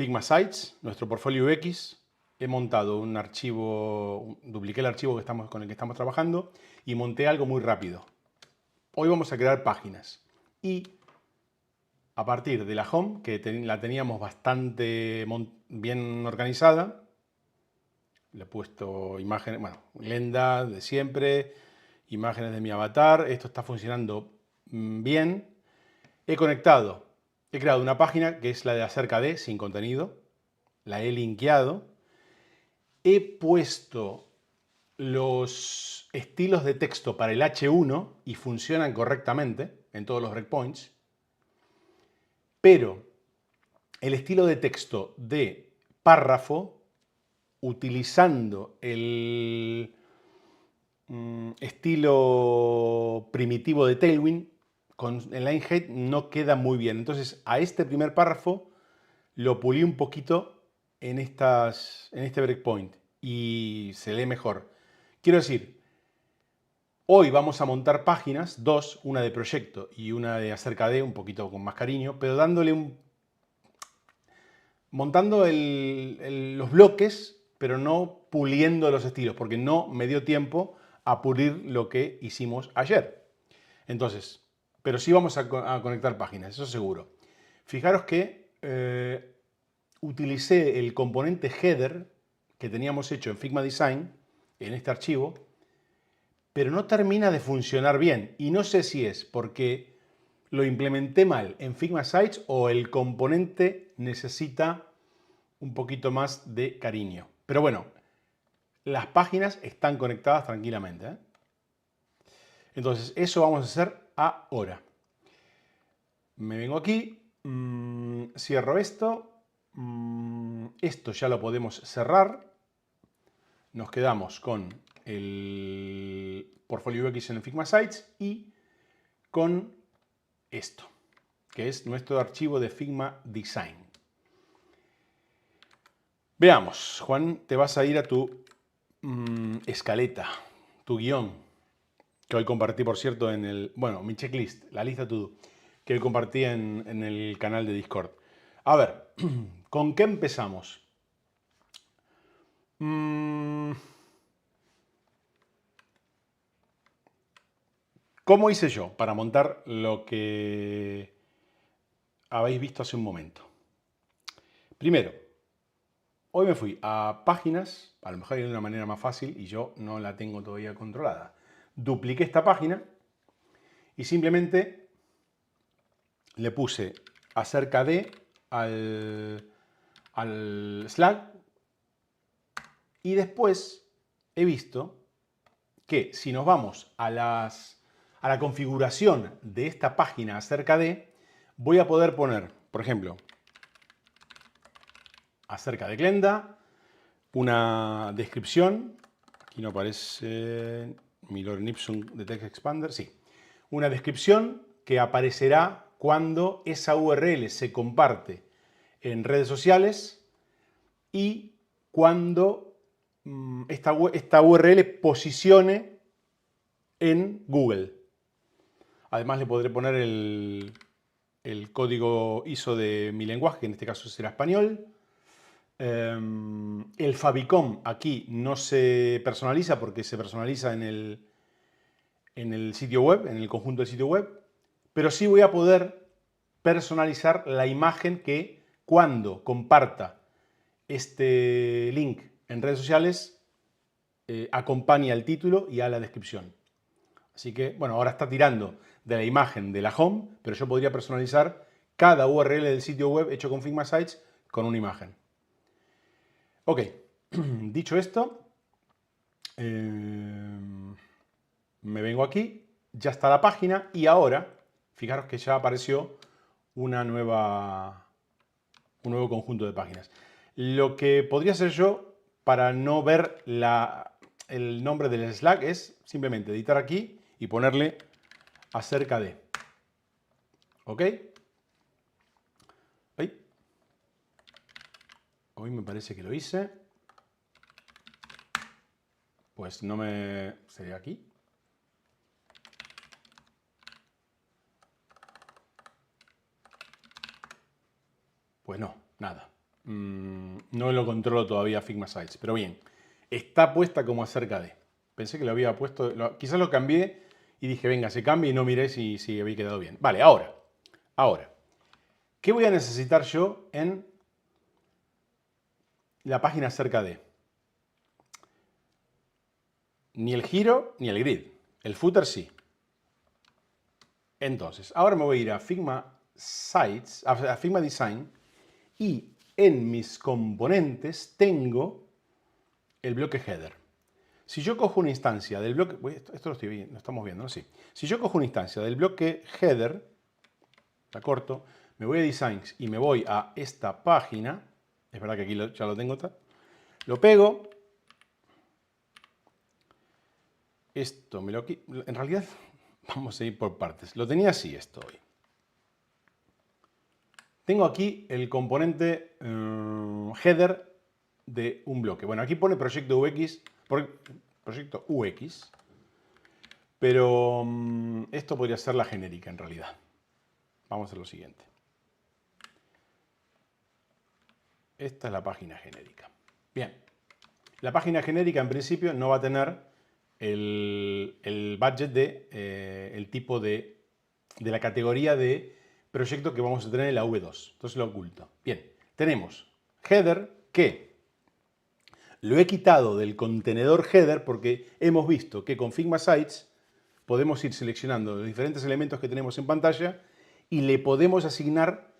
Figma Sites, nuestro portfolio UX. He montado un archivo, dupliqué el archivo con el que estamos trabajando y monté algo muy rápido. Hoy vamos a crear páginas y a partir de la home, que la teníamos bastante bien organizada, le he puesto imágenes, bueno, lenda de siempre, imágenes de mi avatar, esto está funcionando bien. He creado una página que es la de acerca de, sin contenido, la he linkeado, he puesto los estilos de texto para el H1 y funcionan correctamente en todos los breakpoints, pero el estilo de texto de párrafo, utilizando el estilo primitivo de Tailwind, con el line height no queda muy bien. Entonces, a este primer párrafo lo pulí un poquito en este breakpoint y se lee mejor. Quiero decir, hoy vamos a montar páginas, dos, una de proyecto y una de acerca de, un poquito con más cariño, pero montando los bloques, pero no puliendo los estilos, porque no me dio tiempo a pulir lo que hicimos ayer. Entonces, pero sí vamos a conectar páginas, eso seguro. Fijaros que utilicé el componente header que teníamos hecho en Figma Design, en este archivo, pero no termina de funcionar bien. Y no sé si es porque lo implementé mal en Figma Sites o el componente necesita un poquito más de cariño. Pero bueno, las páginas están conectadas tranquilamente, ¿eh? Entonces, eso vamos a hacer ahora. Me vengo aquí, cierro esto. Esto ya lo podemos cerrar. Nos quedamos con el portfolio UX en el Figma Sites y con esto, que es nuestro archivo de Figma Design. Veamos, Juan, te vas a ir a tu escaleta, tu guión, que hoy compartí, por cierto, mi checklist, la lista to-do, que hoy compartí en el canal de Discord. A ver, ¿con qué empezamos? ¿Cómo hice yo para montar lo que habéis visto hace un momento? Primero, hoy me fui a páginas, a lo mejor hay una manera más fácil y yo no la tengo todavía controlada. Dupliqué esta página y simplemente le puse acerca de al Slack y después he visto que si nos vamos a la configuración de esta página acerca de, voy a poder poner, por ejemplo, acerca de Glenda, una descripción, aquí no aparece mi Lorem Ipsum de Text Expander, sí, una descripción que aparecerá cuando esa URL se comparte en redes sociales y cuando esta URL posicione en Google. Además le podré poner el código ISO de mi lenguaje, que en este caso será español. El favicon aquí no se personaliza porque se personaliza en el sitio web, en el conjunto del sitio web, pero sí voy a poder personalizar la imagen que cuando comparta este link en redes sociales acompaña al título y a la descripción. Así que, bueno, ahora está tirando de la imagen de la home, pero yo podría personalizar cada URL del sitio web hecho con Figma Sites con una imagen. Ok, dicho esto, me vengo aquí, ya está la página y ahora, fijaros que ya apareció un nuevo conjunto de páginas. Lo que podría hacer yo para no ver el nombre del Slack es simplemente editar aquí y ponerle acerca de. ¿Ok? Hoy me parece que lo hice. Pues no me... ¿Sería aquí? Pues no, nada. no lo controlo todavía Figma Sites. Pero bien, está puesta como acerca de. Pensé que lo había puesto, quizás lo cambié y dije, venga, se cambia y no miré si había quedado bien. Vale, ahora, ¿qué voy a necesitar yo en la página acerca de? Ni el giro ni el grid. El footer sí. Entonces, ahora me voy a ir a Figma Sites, a Figma Design, y en mis componentes tengo el bloque header. Si yo cojo una instancia del bloque, esto lo estamos viendo, ¿no? Sí. Si yo cojo una instancia del bloque header, la corto, me voy a Designs y me voy a esta página, es verdad que aquí ya lo tengo, lo pego, esto me lo quito, en realidad vamos a ir por partes, lo tenía así esto hoy. Tengo aquí el componente header de un bloque. Bueno, aquí pone proyecto UX, pero esto podría ser la genérica en realidad. Vamos a hacer lo siguiente. Esta es la página genérica. Bien, la página genérica en principio no va a tener el budget el tipo de la categoría de proyecto que vamos a tener en la V2. Entonces lo oculto. Bien, tenemos header que lo he quitado del contenedor header porque hemos visto que con Figma Sites podemos ir seleccionando los diferentes elementos que tenemos en pantalla y le podemos asignar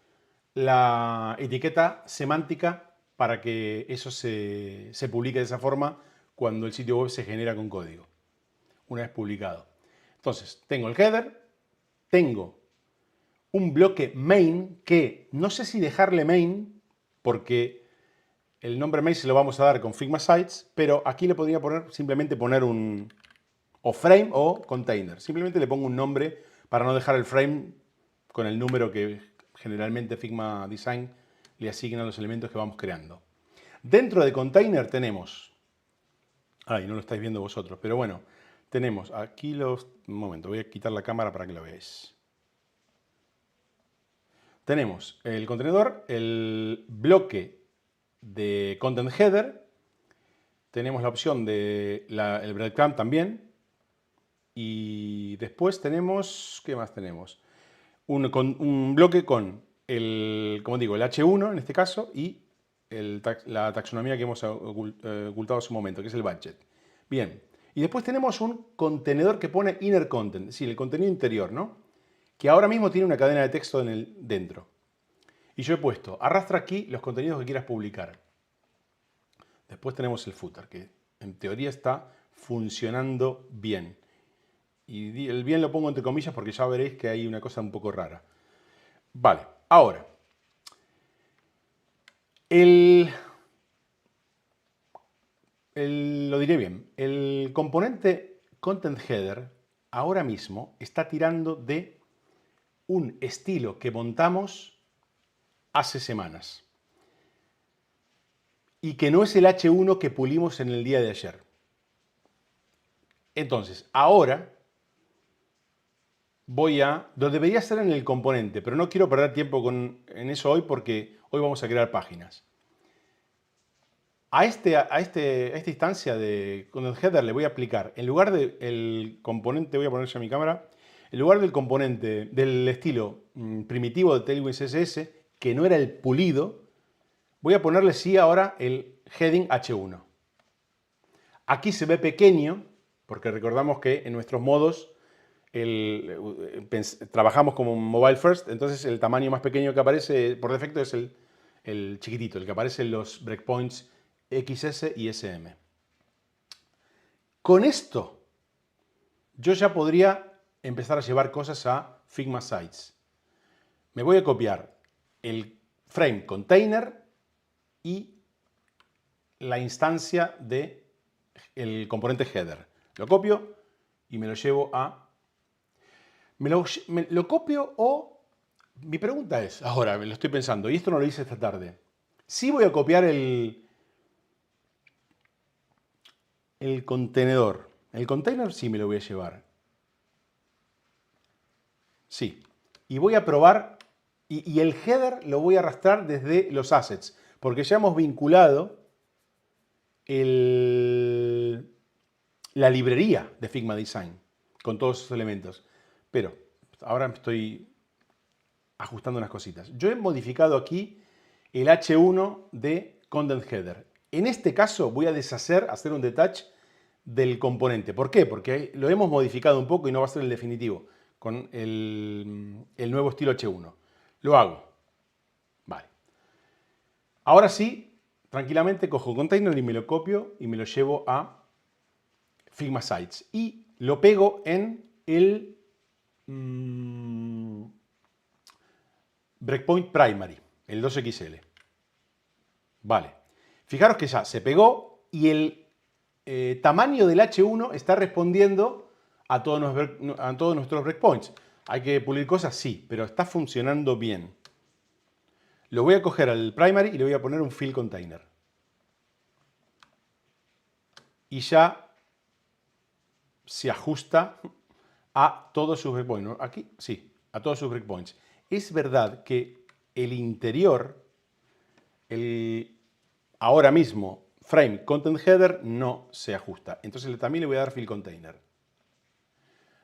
la etiqueta semántica para que eso se publique de esa forma cuando el sitio web se genera con código, una vez publicado. Entonces, tengo el header, tengo un bloque main que no sé si dejarle main porque el nombre main se lo vamos a dar con Figma Sites, pero aquí le podría simplemente poner un frame o container. Simplemente le pongo un nombre para no dejar el frame con el número que generalmente Figma Design le asigna a los elementos que vamos creando. Dentro de container tenemos, no lo estáis viendo vosotros, pero bueno, tenemos aquí un momento, voy a quitar la cámara para que lo veáis. Tenemos el contenedor, el bloque de content header, tenemos la opción de el breadcrumb también, y después tenemos, ¿qué más tenemos? Un bloque con como digo, el H1 en este caso y la taxonomía que hemos ocultado hace un momento, que es el budget. Bien, y después tenemos un contenedor que pone inner content, es decir, el contenido interior, ¿no? Que ahora mismo tiene una cadena de texto dentro. Y yo he puesto, arrastra aquí los contenidos que quieras publicar. Después tenemos el footer, que en teoría está funcionando bien. Y el bien lo pongo entre comillas porque ya veréis que hay una cosa un poco rara. Vale, ahora. Lo diré bien. El componente Content Header ahora mismo está tirando de un estilo que montamos hace semanas. Y que no es el H1 que pulimos en el día de ayer. Entonces, ahora lo debería hacer en el componente, pero no quiero perder tiempo en eso hoy porque hoy vamos a crear páginas. A esta instancia de Content Header le voy a aplicar, en lugar del componente, voy a poner ya mi cámara, en lugar del componente del estilo primitivo de Tailwind CSS, que no era el pulido, voy a ponerle sí ahora el heading H1. Aquí se ve pequeño, porque recordamos que en nuestros modos trabajamos como mobile first, entonces el tamaño más pequeño que aparece por defecto es el chiquitito, el que aparece en los breakpoints XS y SM. Con esto, yo ya podría empezar a llevar cosas a Figma Sites. Me voy a copiar el frame container y la instancia del componente header. Lo copio y me lo llevo a... lo copio o... Mi pregunta es, ahora me lo estoy pensando, y esto no lo hice esta tarde. Sí voy a copiar el contenedor. El container sí me lo voy a llevar. Sí. Y voy a probar, y el header lo voy a arrastrar desde los assets. Porque ya hemos vinculado la librería de Figma Design con todos esos elementos. Pero ahora estoy ajustando unas cositas. Yo he modificado aquí el H1 de Content Header. En este caso voy a hacer un detach del componente. ¿Por qué? Porque lo hemos modificado un poco y no va a ser el definitivo con el nuevo estilo H1. Lo hago. Vale. Ahora sí, tranquilamente cojo un container y me lo copio y me lo llevo a Figma Sites. Y lo pego en el breakpoint primary, el 2XL. Vale. Fijaros que ya se pegó y el tamaño del H1 está respondiendo a todos nuestros breakpoints. ¿Hay que pulir cosas? Sí, pero está funcionando bien. Lo voy a coger al primary y le voy a poner un fill container. Y ya se ajusta a todos sus breakpoints. ¿No? Aquí, sí, a todos sus breakpoints. Es verdad que el interior, ahora mismo, frame content header, no se ajusta. Entonces también le voy a dar fill container.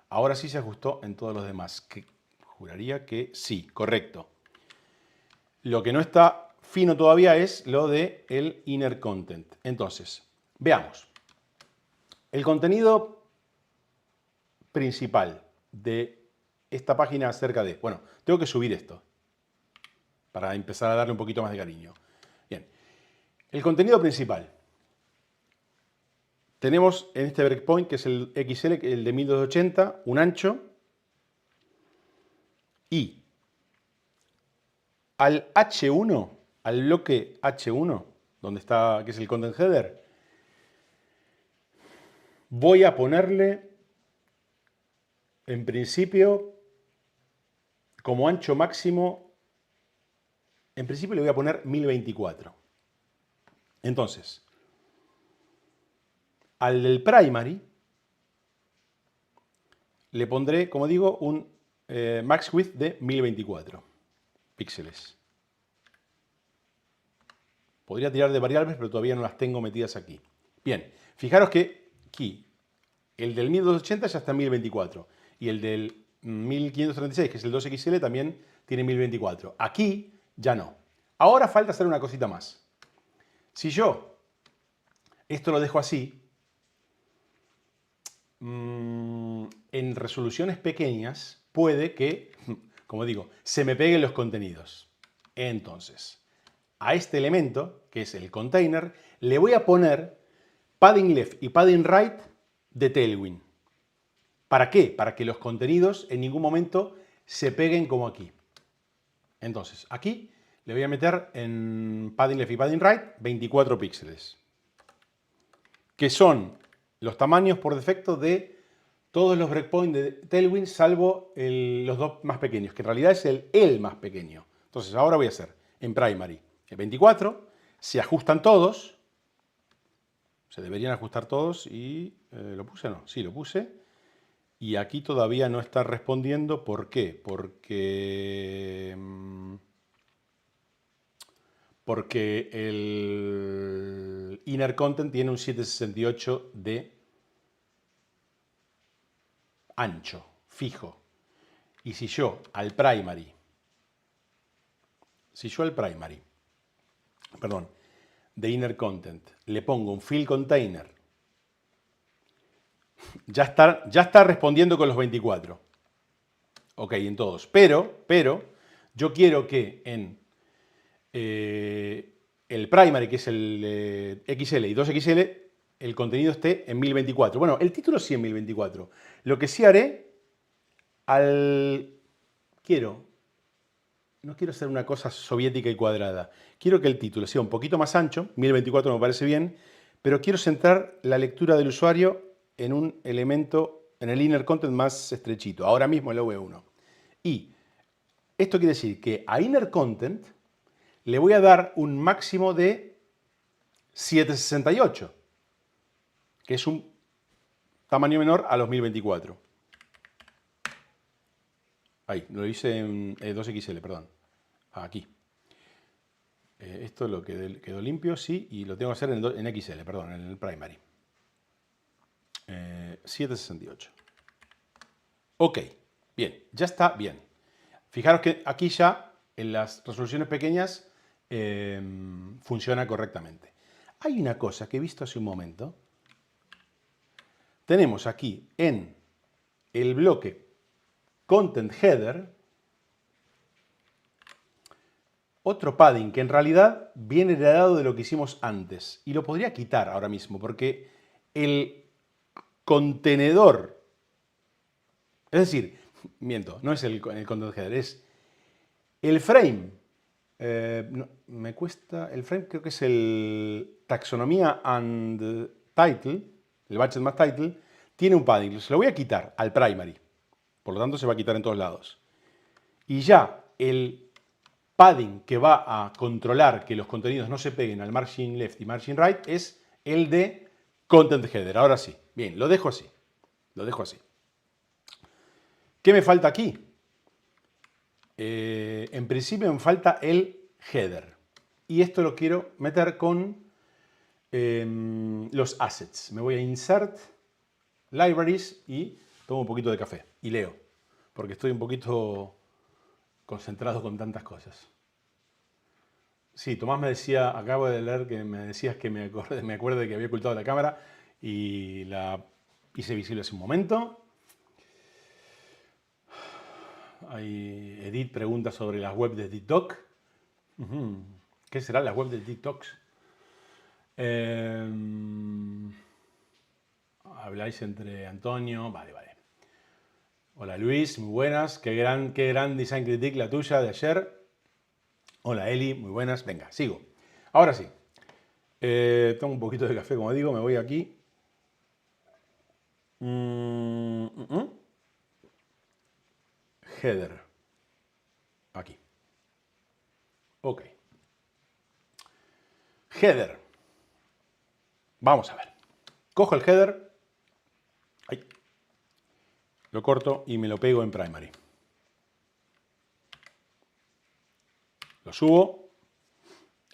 Ahora sí se ajustó en todos los demás. Que juraría que sí, correcto. Lo que no está fino todavía es lo de el inner content. Entonces, veamos. El contenido principal de esta página acerca de... Bueno, tengo que subir esto para empezar a darle un poquito más de cariño. Bien, el contenido principal. Tenemos en este breakpoint, que es el XL, el de 1280, un ancho. Y al H1, al bloque H1, donde está, que es el content header, voy a ponerle, en principio, como ancho máximo, en principio le voy a poner 1024. Entonces, al del primary le pondré, como digo, un max width de 1024 píxeles. Podría tirar de variables, pero todavía no las tengo metidas aquí. Bien, fijaros que aquí el del 1280 ya está en 1024 y el del 1536, que es el 2XL, también tiene 1024. Aquí ya no. Ahora falta hacer una cosita más. Si yo esto lo dejo así, en resoluciones pequeñas puede que, como digo, se me peguen los contenidos. Entonces, a este elemento, que es el container, le voy a poner padding left y padding right de Tailwind. ¿Para qué? Para que los contenidos en ningún momento se peguen como aquí. Entonces, aquí le voy a meter en padding left y padding right 24 píxeles, que son los tamaños por defecto de todos los breakpoints de Tailwind, salvo los dos más pequeños, que en realidad es el más pequeño. Entonces, ahora voy a hacer en primary el 24, se ajustan todos, se deberían ajustar todos y ¿lo puse o no? Sí, lo puse. Y aquí todavía no está respondiendo. ¿Por qué? Porque el inner content tiene un 768 de ancho, fijo. Y si yo al primary, de inner content, le pongo un fill container, ya está respondiendo con los 24. Ok, en todos. Pero yo quiero que en el primary, que es el XL y 2XL, el contenido esté en 1024. Bueno, el título sí en 1024. Lo que sí haré, no quiero hacer una cosa soviética y cuadrada. Quiero que el título sea un poquito más ancho, 1024 me parece bien, pero quiero centrar la lectura del usuario en un elemento, en el inner content más estrechito, ahora mismo el OV1. Y esto quiere decir que a inner content le voy a dar un máximo de 768, que es un tamaño menor a los 1024. Ahí, lo hice en 2XL, perdón. Aquí. Esto lo quedó limpio, sí, y lo tengo que hacer en XL, perdón, en el primary. 768. Ok, bien, ya está bien. Fijaros que aquí ya en las resoluciones pequeñas funciona correctamente. Hay una cosa que he visto hace un momento. Tenemos aquí en el bloque Content Header otro padding que en realidad viene heredado de lo que hicimos antes. Y lo podría quitar ahora mismo porque el contenedor, es decir, miento, no es el content header, es el frame. Me cuesta, el frame creo que es el taxonomía and title, el budget más title, tiene un padding. Se lo voy a quitar al primary. Por lo tanto, se va a quitar en todos lados. Y ya el padding que va a controlar que los contenidos no se peguen al margin left y margin right es el de content header. Ahora sí. Bien, lo dejo así. Lo dejo así. ¿Qué me falta aquí? En principio me falta el header. Y esto lo quiero meter con los assets. Me voy a Insert, Libraries y tomo un poquito de café y leo. Porque estoy un poquito concentrado con tantas cosas. Sí, Tomás me decía, acabo de leer que me decías que me acuerde de que había ocultado la cámara y la hice visible hace un momento. Hay Edith pregunta sobre las webs de TikTok. ¿Qué serán las webs de TikTok? Habláis entre Antonio. Vale, vale. Hola Luis, muy buenas. Qué gran Design Critique la tuya de ayer. Hola Eli, muy buenas. Venga, sigo. Ahora sí. Tomo un poquito de café, como digo, me voy aquí. Header. Aquí. Ok. Header. Vamos a ver. Cojo el header. Ahí. Lo corto y me lo pego en primary. Lo subo.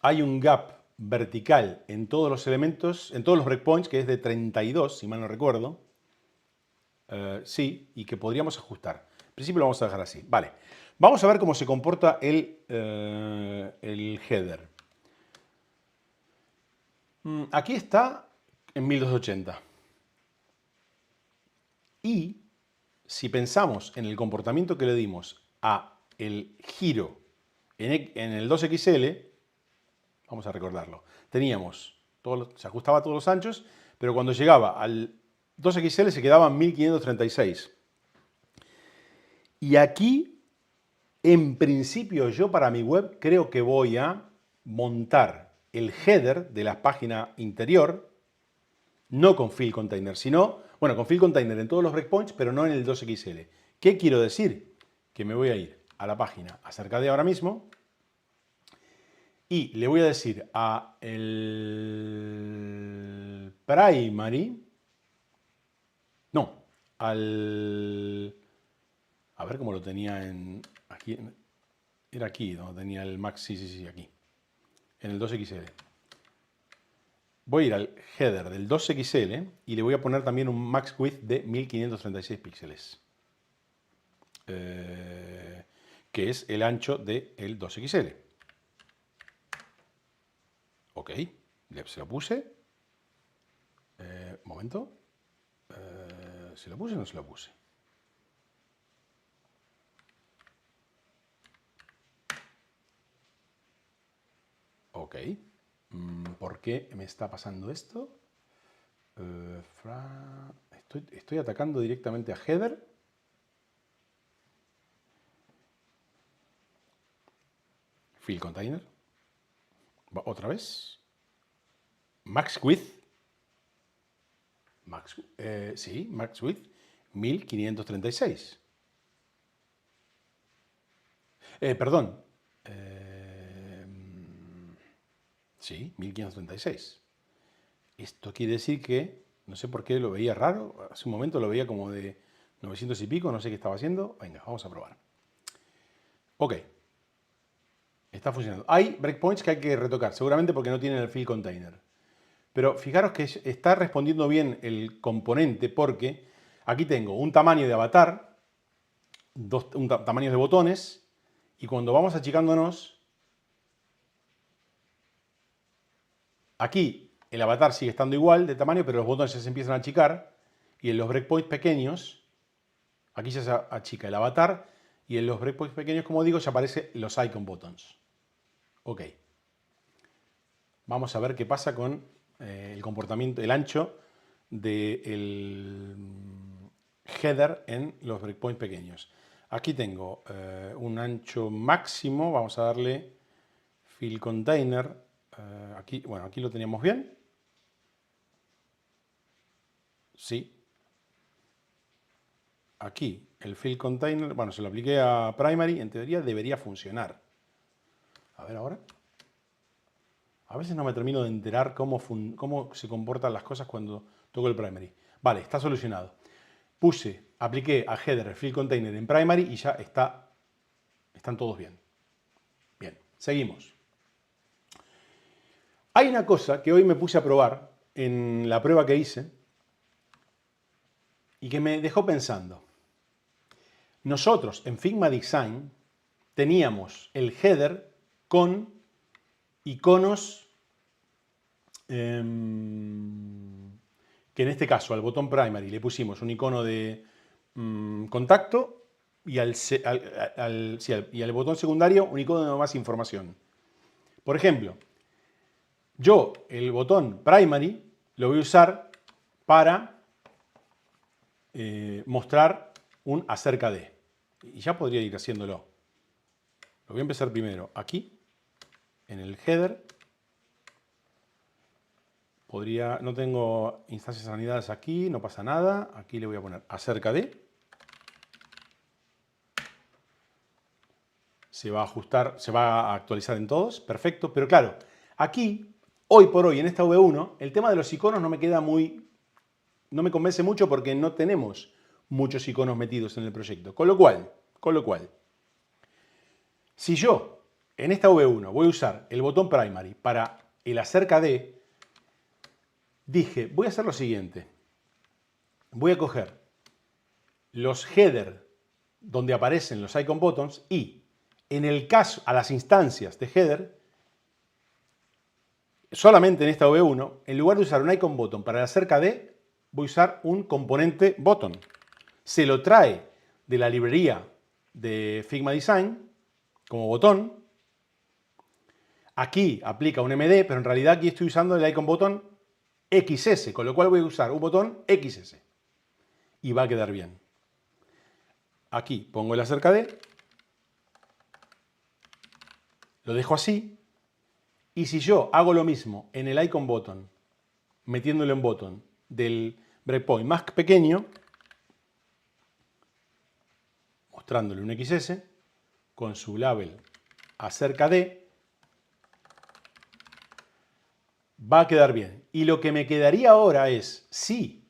Hay un gap vertical en todos los elementos, en todos los breakpoints, que es de 32, si mal no recuerdo. Sí, y que podríamos ajustar. En principio lo vamos a dejar así. Vale. Vamos a ver cómo se comporta el header. Aquí está en 1280. Y si pensamos en el comportamiento que le dimos a el giro en el 2XL, vamos a recordarlo, teníamos, se ajustaba a todos los anchos, pero cuando llegaba al 2XL se quedaba en 1536. Y aquí, en principio, yo para mi web creo que voy a montar el header de la página interior, no con fill container, sino, bueno, con fill container en todos los breakpoints, pero no en el 2XL. ¿Qué quiero decir? Que me voy a ir a la página acerca de ahora mismo y le voy a decir a el primary, no, al, a ver cómo lo tenía en, aquí, era aquí donde tenía el max, sí, aquí, en el 2XL. Voy a ir al header del 2XL y le voy a poner también un max width de 1536 píxeles. Que es el ancho del 2XL. Ok, se lo puse. Momento. ¿Se lo puse o no se lo puse? Ok. ¿Por qué me está pasando esto? Estoy atacando directamente a header. Fill container. Otra vez. Max width. Sí, max width 1536. Perdón. Sí, 1536. Esto quiere decir que, no sé por qué lo veía raro, hace un momento lo veía como de 900 y pico, no sé qué estaba haciendo. Venga, vamos a probar. Ok. Está funcionando. Hay breakpoints que hay que retocar, seguramente porque no tienen el field container. Pero fijaros que está respondiendo bien el componente porque aquí tengo un tamaño de avatar, tamaños de botones, y cuando vamos achicándonos, aquí el avatar sigue estando igual de tamaño, pero los botones ya se empiezan a achicar, y en los breakpoints pequeños, aquí ya se achica el avatar, y en los breakpoints pequeños, como digo, ya aparecen los icon buttons. Ok. Vamos a ver qué pasa con el comportamiento, el ancho del header en los breakpoints pequeños. Aquí tengo un ancho máximo, vamos a darle fill container. Aquí, bueno, aquí lo teníamos bien. Sí. Aquí el fill container, bueno, se lo apliqué a primary, en teoría debería funcionar. A ver ahora. A veces no me termino de enterar cómo se comportan las cosas cuando toco el primary. Vale, está solucionado. Apliqué a header field container en primary y ya están todos bien. Bien, seguimos. Hay una cosa que hoy me puse a probar en la prueba que hice y que me dejó pensando. Nosotros en Figma Design teníamos el header con iconos que en este caso al botón primary le pusimos un icono de contacto y al botón secundario un icono de más información. Por ejemplo, yo el botón primary lo voy a usar para mostrar un acerca de. Y ya podría ir haciéndolo. Lo voy a empezar primero aquí, en el header. No tengo instancias anidadas aquí, no pasa nada. Aquí le voy a poner acerca de. Se va a ajustar, se va a actualizar en todos. Perfecto. Pero claro, aquí, hoy por hoy, en esta V1, el tema de los iconos no me convence mucho porque no tenemos muchos iconos metidos en el proyecto. Con lo cual, si yo en esta V1 voy a usar el botón primary para el acerca de, dije, voy a hacer lo siguiente. Voy a coger los headers donde aparecen los icon buttons y en el caso a las instancias de header, solamente en esta V1, en lugar de usar un icon button para el acerca de, voy a usar un componente button. Se lo trae de la librería de Figma Design como botón. Aquí aplica un MD, pero en realidad aquí estoy usando el icon button XS, con lo cual voy a usar un botón XS. Y va a quedar bien. Aquí pongo el acerca de, lo dejo así, y si yo hago lo mismo en el icon button, metiéndolo en button del breakpoint más pequeño, mostrándole un XS, con su label acerca de, va a quedar bien. Y lo que me quedaría ahora es, si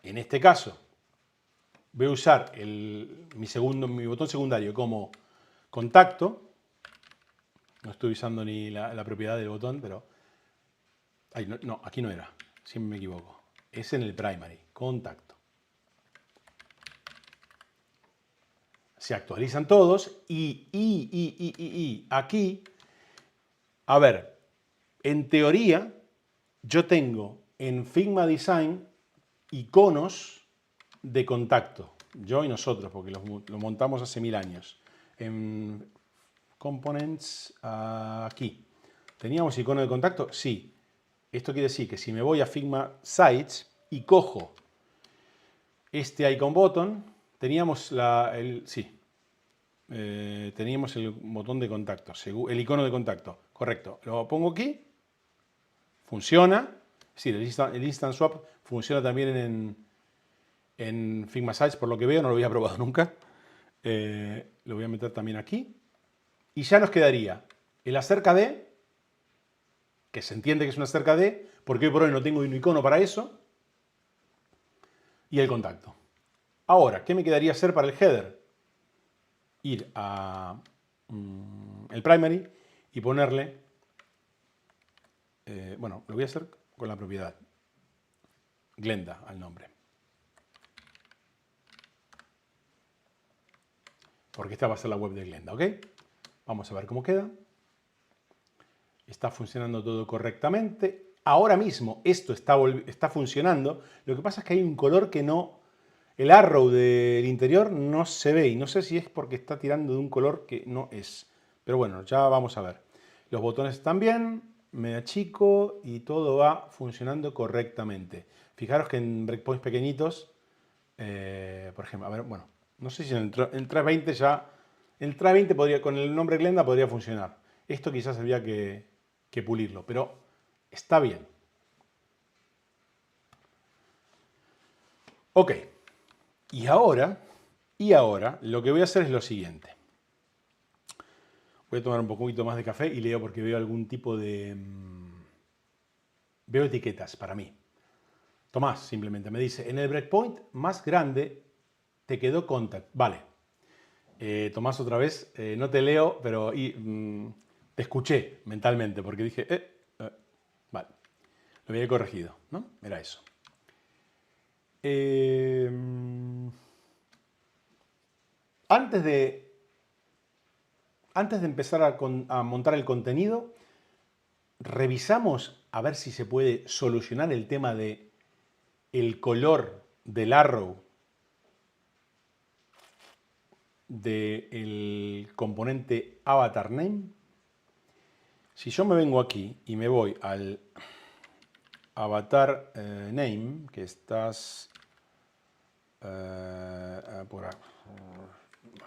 en este caso voy a usar mi botón secundario como contacto, no estoy usando ni la propiedad del botón, pero no, aquí no era, siempre me equivoco. Es en el primary, contacto. Se actualizan todos y aquí, a ver, en teoría, yo tengo en Figma Design iconos de contacto. Yo y nosotros, porque lo montamos hace 1000 años. En Components, aquí. ¿Teníamos icono de contacto? Sí. Esto quiere decir que si me voy a Figma Sites y cojo este icon button, teníamos teníamos el botón de contacto, el icono de contacto. Correcto. Lo pongo aquí. Funciona. Es decir, el Instant Swap funciona también en Figma Sites, por lo que veo. No lo había probado nunca. Lo voy a meter también aquí. Y ya nos quedaría el acerca de, que se entiende que es un acerca de, porque hoy por hoy no tengo un icono para eso, y el contacto. Ahora, ¿qué me quedaría hacer para el header? Ir a el primary y ponerle, bueno, lo voy a hacer con la propiedad Glenda al nombre. Porque esta va a ser la web de Glenda, ¿ok? Vamos a ver cómo queda. Está funcionando todo correctamente. Ahora mismo esto está funcionando. Lo que pasa es que hay un color que no... El arrow del interior no se ve y no sé si es porque está tirando de un color que no es. Pero bueno, ya vamos a ver. Los botones están bien, me achico y todo va funcionando correctamente. Fijaros que en breakpoints pequeñitos, por ejemplo, a ver, bueno, no sé si en el 320 ya... El 320 podría, con el nombre Glenda podría funcionar. Esto quizás había que pulirlo, pero está bien. Ok. Y ahora lo que voy a hacer es lo siguiente. Voy a tomar un poquito más de café y leo porque veo algún tipo de... Veo etiquetas para mí. Tomás simplemente me dice, en el breakpoint más grande te quedó contact. Vale. Tomás, otra vez, no te leo, pero te escuché mentalmente porque dije, vale, lo había corregido, ¿no? Era eso. Antes de empezar a montar el contenido, revisamos a ver si se puede solucionar el tema de el color del arrow del componente avatar name. Si yo me vengo aquí y me voy al avatar name, que estás por a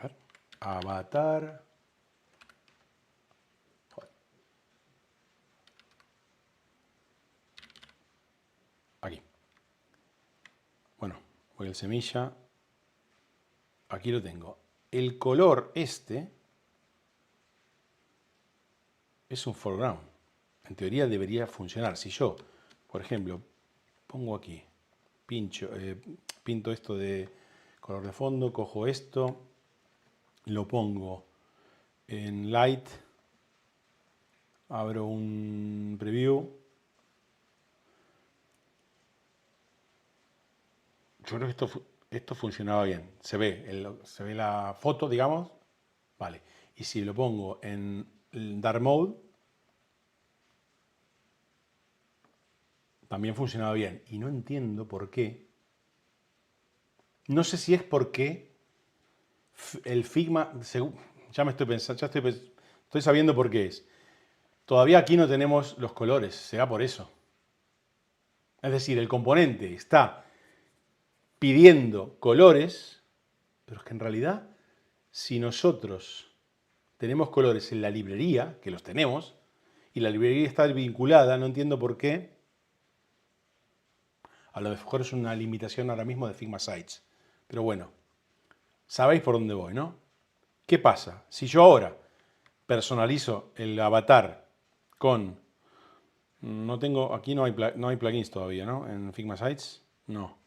ver, avatar. Aquí. Bueno, voy al semilla. Aquí lo tengo. El color este es un foreground. En teoría debería funcionar. Si yo, por ejemplo, pongo aquí, pinto esto de color de fondo, cojo esto, lo pongo en light, abro un preview. Yo creo que esto funcionaba bien. Se ve la foto, digamos. Vale. Y si lo pongo en dark mode, también funcionaba bien. Y no entiendo por qué. No sé si es porque el Figma, ya me estoy pensando, estoy sabiendo por qué es. Todavía aquí no tenemos los colores, será por eso. Es decir, el componente está pidiendo colores, pero es que en realidad, si nosotros tenemos colores en la librería, que los tenemos, y la librería está vinculada, no entiendo por qué. A lo mejor es una limitación ahora mismo de Figma Sites. Pero bueno, sabéis por dónde voy, ¿no? ¿Qué pasa? Si yo ahora personalizo el avatar con... No tengo, aquí no hay plugins todavía, ¿no? En Figma Sites, no.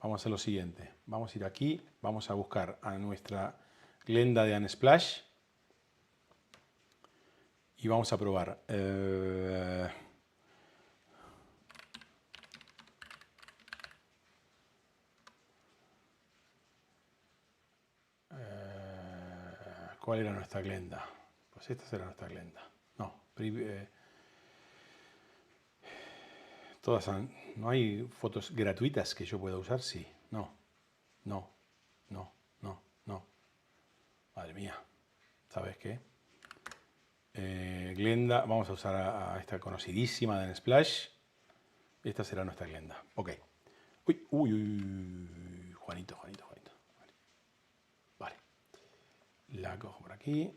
Vamos a hacer lo siguiente. Vamos a ir aquí, vamos a buscar a nuestra Glenda de Unsplash y vamos a probar. ¿Cuál era nuestra Glenda? Pues esta será nuestra Glenda. No, ¿no hay fotos gratuitas que yo pueda usar? Sí. No. No. No. No. No. Madre mía. ¿Sabes qué? Glenda. Vamos a usar a esta conocidísima de Unsplash. Esta será nuestra Glenda. Ok. Uy, uy, uy. Juanito. Vale. La cojo por aquí.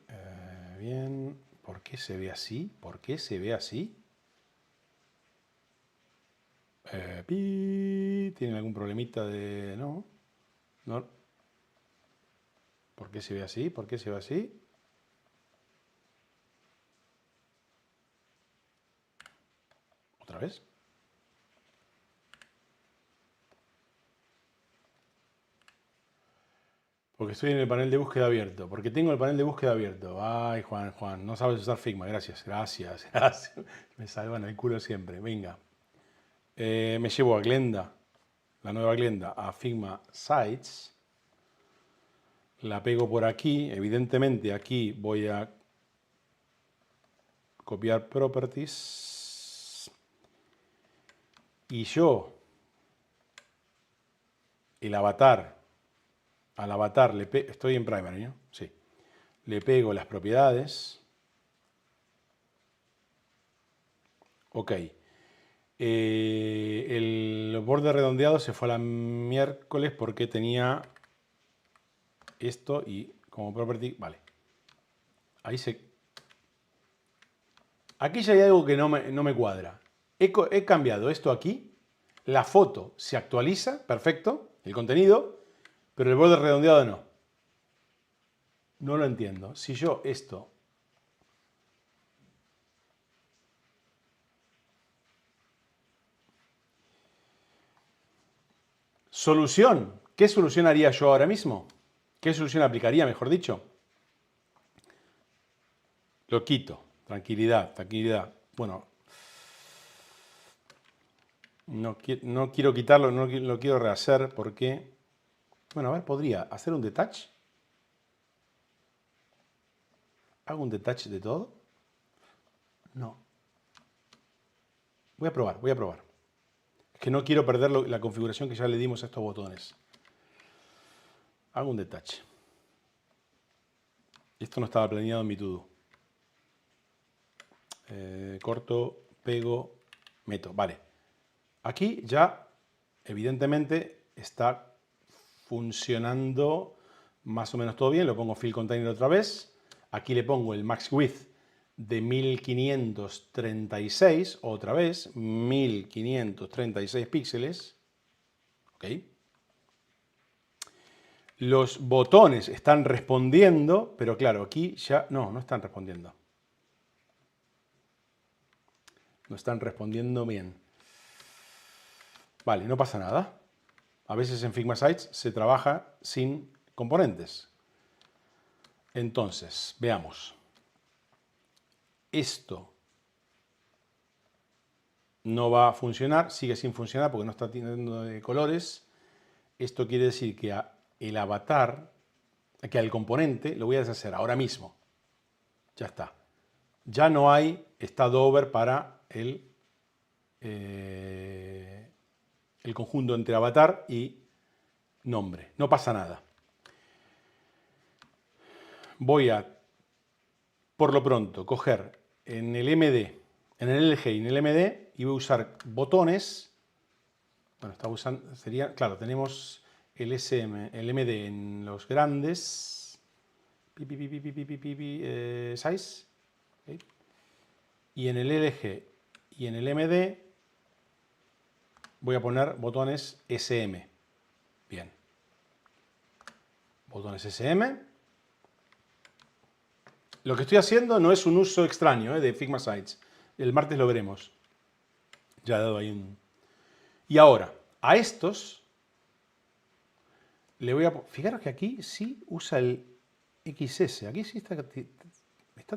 Bien. ¿Por qué se ve así? ¿Por qué se ve así? ¿Tienen algún problemita de...? No. No. ¿Por qué se ve así? ¿Por qué se ve así? ¿Otra vez? Porque estoy en el panel de búsqueda abierto. Porque tengo el panel de búsqueda abierto. Ay, Juan, no sabes usar Figma. Gracias. Me salvan el culo siempre. Venga. Me llevo a Glenda, la nueva Glenda, a Figma Sites. La pego por aquí. Evidentemente aquí voy a copiar Properties. Y yo, el avatar, al avatar estoy en Primary, ¿no? Sí. Le pego las propiedades. Ok. El borde redondeado se fue a la miércoles porque tenía esto y como property, vale. Ahí Aquí ya hay algo que no me cuadra. He cambiado esto aquí, la foto se actualiza, perfecto, el contenido, pero el borde redondeado no. No lo entiendo. Si yo esto... Solución. ¿Qué solución haría yo ahora mismo? ¿Qué solución aplicaría, mejor dicho? Lo quito. Tranquilidad, tranquilidad. Bueno, no quiero quitarlo, no lo quiero rehacer porque... Bueno, a ver, podría hacer un detach. ¿Hago un detach de todo? No. Voy a probar. Es que no quiero perder la configuración que ya le dimos a estos botones. Hago un detach. Esto no estaba planeado en mi to-do. Corto, pego, meto. Vale. Aquí ya, evidentemente, está funcionando más o menos todo bien. Lo pongo fill container otra vez. Aquí le pongo el max width de 1536, otra vez, 1536 píxeles. ¿Ok? Los botones están respondiendo, pero claro, aquí ya no están respondiendo. No están respondiendo bien. Vale, no pasa nada. A veces en Figma Sites se trabaja sin componentes. Entonces, veamos. Esto no va a funcionar, sigue sin funcionar porque no está teniendo colores. Esto quiere decir que el avatar, que al componente, lo voy a deshacer ahora mismo. Ya está. Ya no hay estado over para el conjunto entre avatar y nombre. No pasa nada. Voy a, por lo pronto, coger en el MD, en el LG y en el MD y voy a usar botones. Bueno, está usando, sería, claro, tenemos el SM, el MD en los grandes, size, ¿okay? Y en el LG y en el MD voy a poner botones SM. Bien. Botones SM. Lo que estoy haciendo no es un uso extraño de Figma Sites. El martes lo veremos. Ya he dado ahí un... Y ahora, a estos le voy a... Fijaros que aquí sí usa el XS. Aquí sí está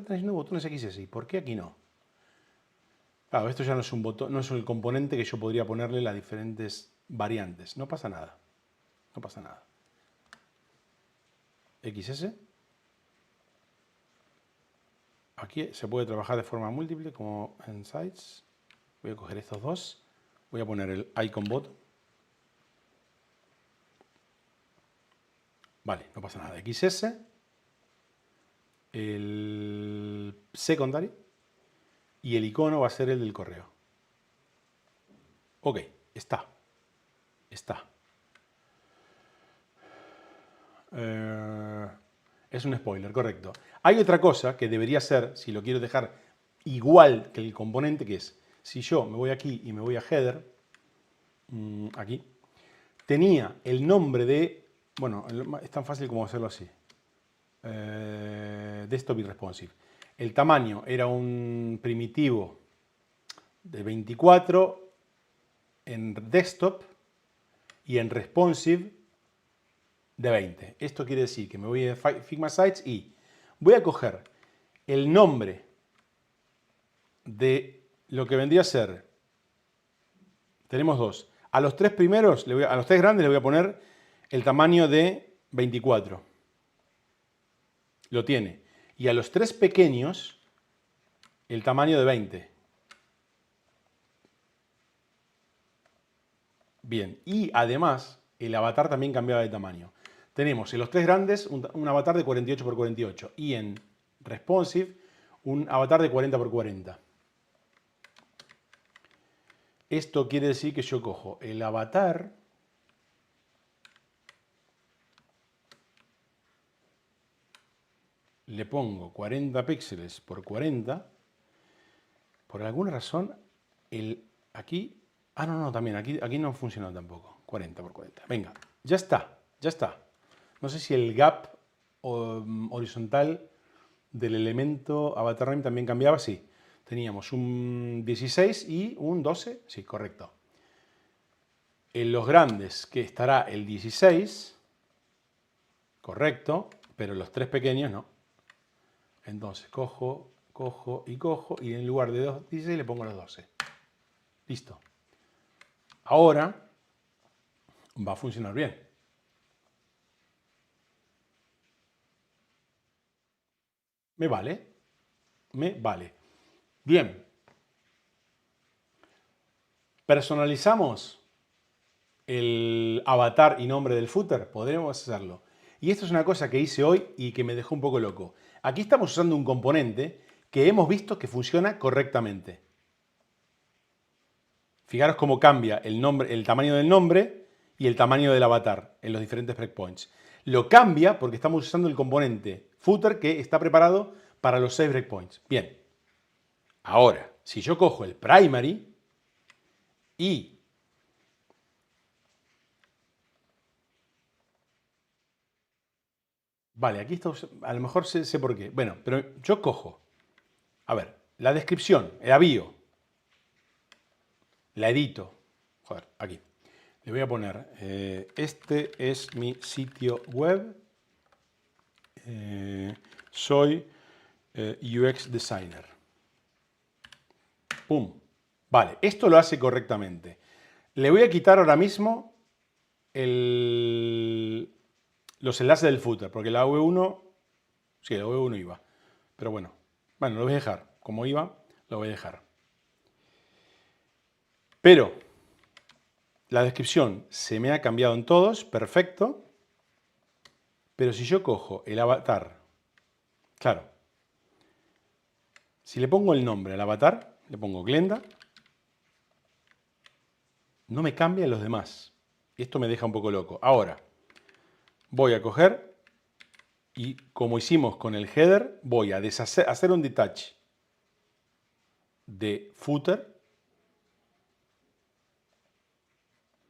trayendo botones XS. ¿Y por qué aquí no? Claro, esto ya no es un botón, no es el componente que yo podría ponerle las diferentes variantes. No pasa nada. No pasa nada. XS. Aquí se puede trabajar de forma múltiple, como en Sites. Voy a coger estos dos. Voy a poner el icon bot. Vale, no pasa nada. XS. El secondary. Y el icono va a ser el del correo. Ok, está. Está. Es un spoiler, correcto. Hay otra cosa que debería ser, si lo quiero dejar igual que el componente, que es, si yo me voy aquí y me voy a header, aquí, tenía el nombre de, bueno, es tan fácil como hacerlo así, desktop y responsive. El tamaño era un primitivo de 24 en desktop y en responsive de 20. Esto quiere decir que me voy a Figma Sites y voy a coger el nombre de lo que vendría a ser. Tenemos dos. A los tres primeros, a los tres grandes le voy a poner el tamaño de 24. Lo tiene. Y a los tres pequeños, el tamaño de 20. Bien. Y además, el avatar también cambiaba de tamaño. Tenemos en los tres grandes un avatar de 48 por 48 y en responsive un avatar de 40 por 40. Esto quiere decir que yo cojo el avatar, le pongo 40 píxeles por 40. Por alguna razón, aquí... Ah, no, también, aquí no funcionó tampoco. 40 por 40. Venga, ya está, ya está. No sé si el gap horizontal del elemento avatar name también cambiaba. Sí, teníamos un 16 y un 12. Sí, correcto. En los grandes, que estará el 16, correcto, pero en los tres pequeños no. Entonces cojo y en lugar de 16 le pongo los 12. Listo. Ahora va a funcionar bien. Me vale. Me vale. Bien. Personalizamos el avatar y nombre del footer. Podremos hacerlo. Y esto es una cosa que hice hoy y que me dejó un poco loco. Aquí estamos usando un componente que hemos visto que funciona correctamente. Fijaros cómo cambia el tamaño del nombre y el tamaño del avatar en los diferentes breakpoints. Lo cambia porque estamos usando el componente footer que está preparado para los 6 breakpoints. Bien. Ahora, si yo cojo el primary y vale, aquí está, a lo mejor sé por qué. Bueno, pero yo cojo, a ver, la descripción, la bio, la edito. Joder, aquí. Le voy a poner, este es mi sitio web. Soy UX designer. ¡Pum! Vale, esto lo hace correctamente. Le voy a quitar ahora mismo los enlaces del footer, porque la V1, sí, la V1 iba. Pero bueno, lo voy a dejar. Como iba, lo voy a dejar. Pero la descripción se me ha cambiado en todos, perfecto. Pero si yo cojo el avatar, claro, si le pongo el nombre al avatar, le pongo Glenda, no me cambia los demás. Esto me deja un poco loco. Ahora, voy a coger y como hicimos con el header, voy a hacer un detach de footer.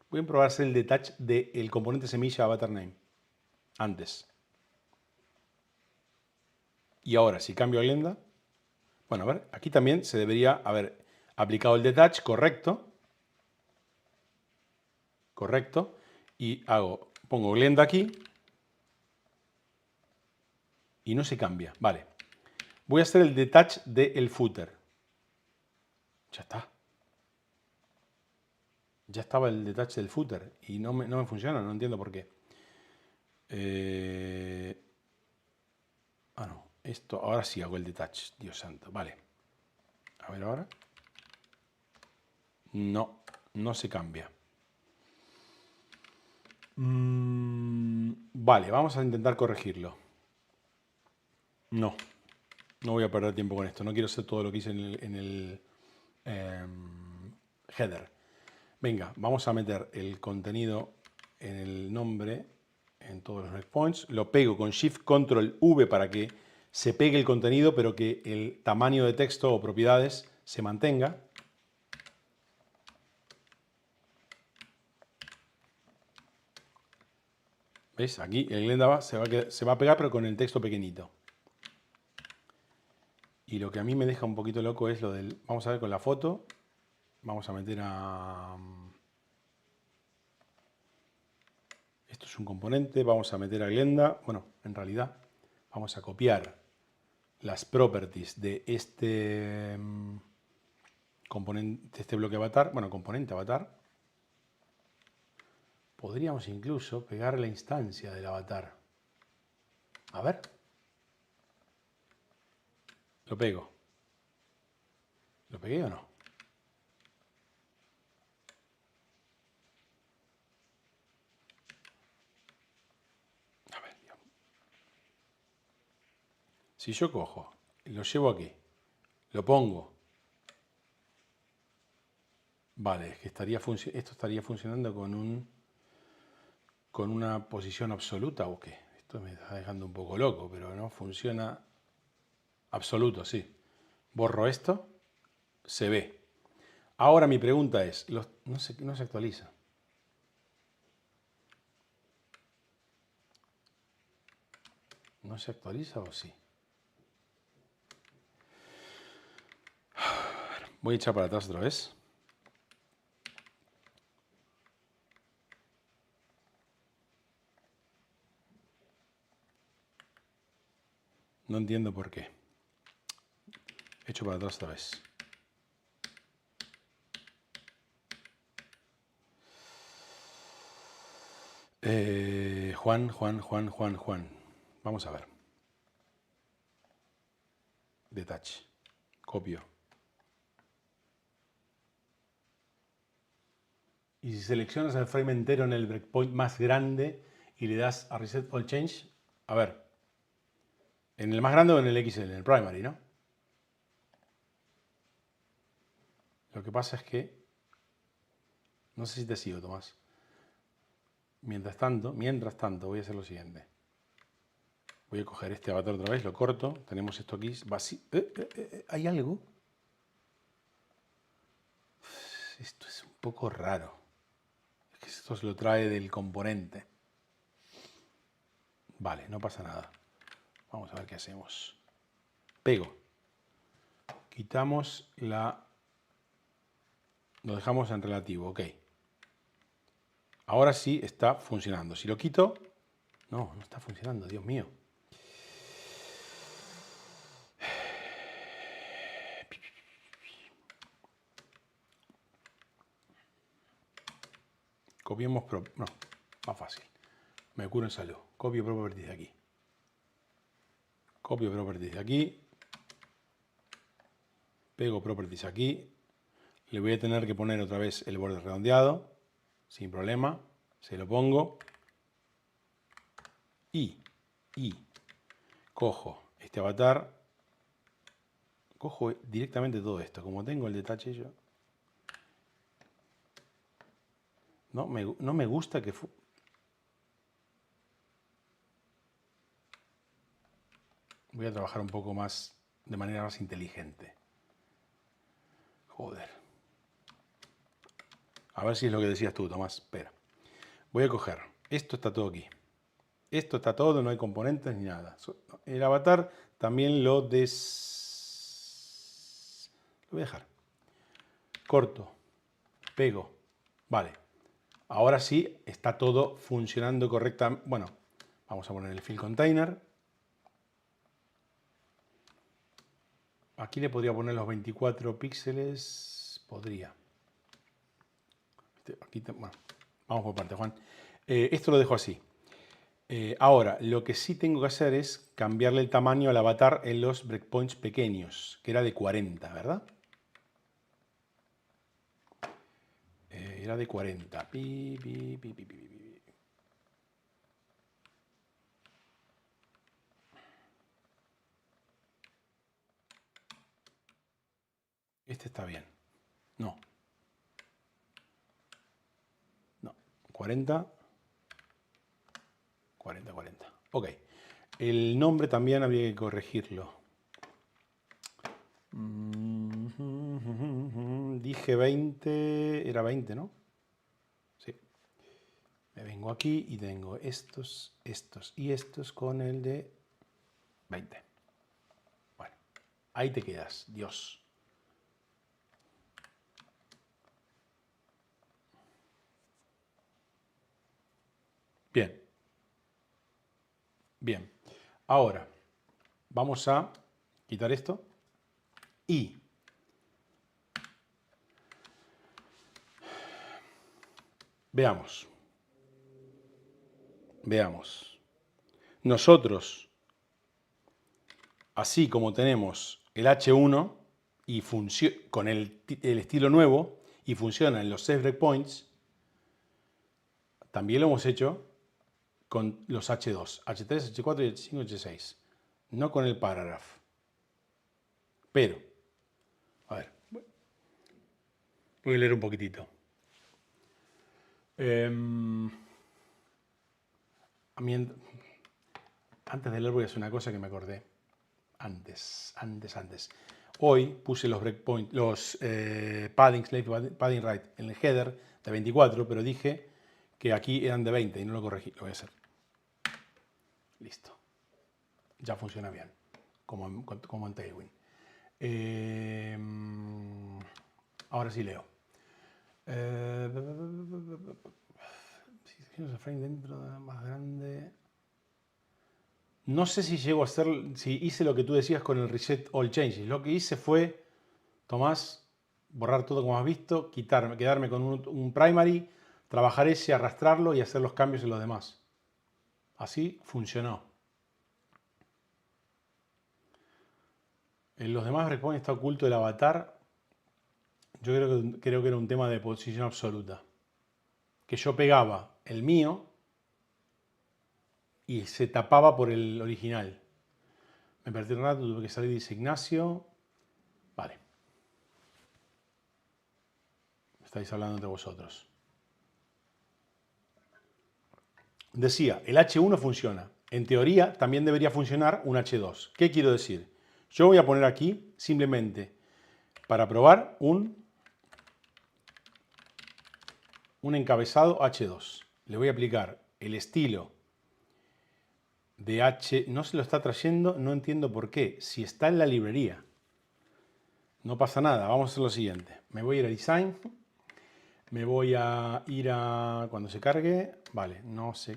Voy a probar hacer el detach del componente semilla avatar name. Antes. Y ahora, si cambio a Glenda, bueno, a ver, aquí también se debería haber aplicado el detach correcto. Correcto. Y pongo Glenda aquí. Y no se cambia. Vale. Voy a hacer el detach del footer. Ya está. Ya estaba el detach del footer. Y no me funciona, no entiendo por qué. No. Esto, ahora sí hago el detach. Dios santo. Vale. A ver ahora. No, no se cambia. Vale, vamos a intentar corregirlo. No, no voy a perder tiempo con esto. No quiero hacer todo lo que hice en el header. Venga, vamos a meter el contenido en el nombre, en todos los breakpoints. Lo pego con Shift Control V para que se pegue el contenido, pero que el tamaño de texto o propiedades se mantenga. ¿Veis? Aquí el Glenda se va a pegar, pero con el texto pequeñito. Y lo que a mí me deja un poquito loco es lo del... Vamos a ver con la foto. Vamos a meter a... Esto es un componente, vamos a meter a Glenda. Bueno, en realidad vamos a copiar las properties de este componente, este bloque avatar, bueno, componente avatar. Podríamos incluso pegar la instancia del avatar. A ver. Lo pego. ¿Lo pegué o no? A ver, si yo cojo y lo llevo aquí, lo pongo. Vale, es que esto estaría funcionando con una posición absoluta o qué. Esto me está dejando un poco loco, pero no funciona absoluto, sí. Borro esto, se ve. Ahora mi pregunta es, no se actualiza. ¿No se actualiza o sí? Voy a echar para atrás otra vez. No entiendo por qué. Echo para atrás otra vez. Juan. Vamos a ver. Detach. Copio. Y si seleccionas el frame entero en el breakpoint más grande y le das a Reset All Change, a ver, ¿en el más grande o en el XL? En el primary, ¿no? Lo que pasa es que, no sé si te sigo, Tomás. Mientras tanto, voy a hacer lo siguiente. Voy a coger este avatar otra vez, lo corto. Tenemos esto aquí vacío. ¿Hay algo? Esto es un poco raro. Es que esto se lo trae del componente. Vale, no pasa nada. Vamos a ver qué hacemos. Pego. Quitamos la... Lo dejamos en relativo, ok. Ahora sí está funcionando. Si lo quito... No, no está funcionando, Dios mío. Copiemos... No, más fácil. Me curo en salud. Copio properties de aquí. Copio properties de aquí. Pego properties aquí. Le voy a tener que poner otra vez el borde redondeado. Sin problema. Se lo pongo. Y cojo este avatar. Cojo directamente todo esto. Como tengo el detalle yo. No me gusta que... Voy a trabajar un poco más, de manera más inteligente. Joder. A ver si es lo que decías tú, Tomás. Espera. Voy a coger. Esto está todo aquí. Esto está todo, no hay componentes ni nada. El avatar también lo voy a dejar. Corto. Pego. Vale. Ahora sí está todo funcionando correctamente. Bueno, vamos a poner el fill container. Aquí le podría poner los 24 píxeles. Podría. Aquí, bueno, vamos por parte, Juan. Esto lo dejo así. Ahora, lo que sí tengo que hacer es cambiarle el tamaño al avatar en los breakpoints pequeños, que era de 40, ¿verdad? Era de 40. Este está bien. No. No. 40. 40. Ok. El nombre también había que corregirlo. Dije 20. Era 20, ¿no? Sí. Me vengo aquí y tengo estos y estos con el de 20. Bueno, ahí te quedas, Dios. Bien. Bien. Ahora, vamos a quitar esto y veamos. Nosotros, así como tenemos el H1 y con el estilo nuevo y funciona en los set breakpoints, también lo hemos hecho con los H2, H3, H4 y H5, H6, no con el paragraph. Pero, a ver, voy a leer un poquitito. Antes de leer voy a hacer una cosa que me acordé. Antes. Hoy puse los breakpoints, los paddings, padding right en el header de 24, pero dije que aquí eran de 20 y no lo corregí. Lo voy a hacer. Listo. Ya funciona bien, como en Tailwind. Ahora sí leo. Si el frame dentro más grande. No sé si llego a hacer, si hice lo que tú decías con el reset all changes. Lo que hice fue, Tomás, borrar todo como has visto, quedarme con un primary, trabajar ese, arrastrarlo y hacer los cambios en los demás. Así funcionó. En los demás breakpoints está oculto el avatar. Yo creo que era un tema de posición absoluta. Que yo pegaba el mío y se tapaba por el original. Me perdí un rato, tuve que salir, dice Ignacio. Vale. Estáis hablando entre vosotros. Decía, el H1 funciona. En teoría también debería funcionar un H2. ¿Qué quiero decir? Yo voy a poner aquí simplemente para probar un encabezado H2. Le voy a aplicar el estilo de H. No se lo está trayendo, no entiendo por qué. Si está en la librería. No pasa nada, vamos a hacer lo siguiente. Me voy a ir a Design. Me voy a ir a... Cuando se cargue. Vale, no sé.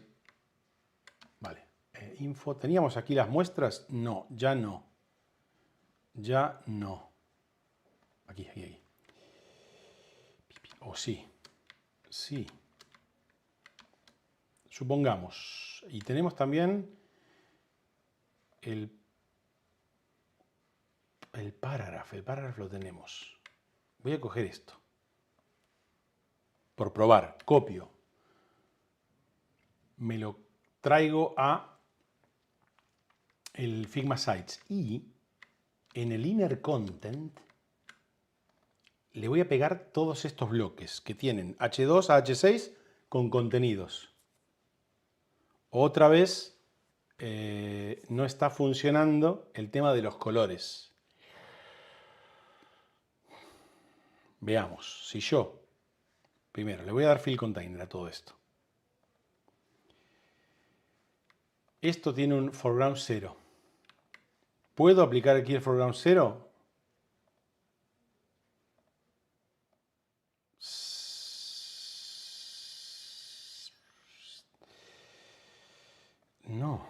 Vale. Info. ¿Teníamos aquí las muestras? No, ya no. Ya no. Aquí. O sí. Sí. Supongamos. Y tenemos también el parágrafo. El parágrafo lo tenemos. Voy a coger esto. Por probar. Copio. Me lo traigo a el Figma Sites. Y en el Inner Content le voy a pegar todos estos bloques que tienen H2 a H6 con contenidos. Otra vez no está funcionando el tema de los colores. Veamos, si yo, primero, le voy a dar fill container a todo esto. Esto tiene un foreground 0. ¿Puedo aplicar aquí el foreground 0? No.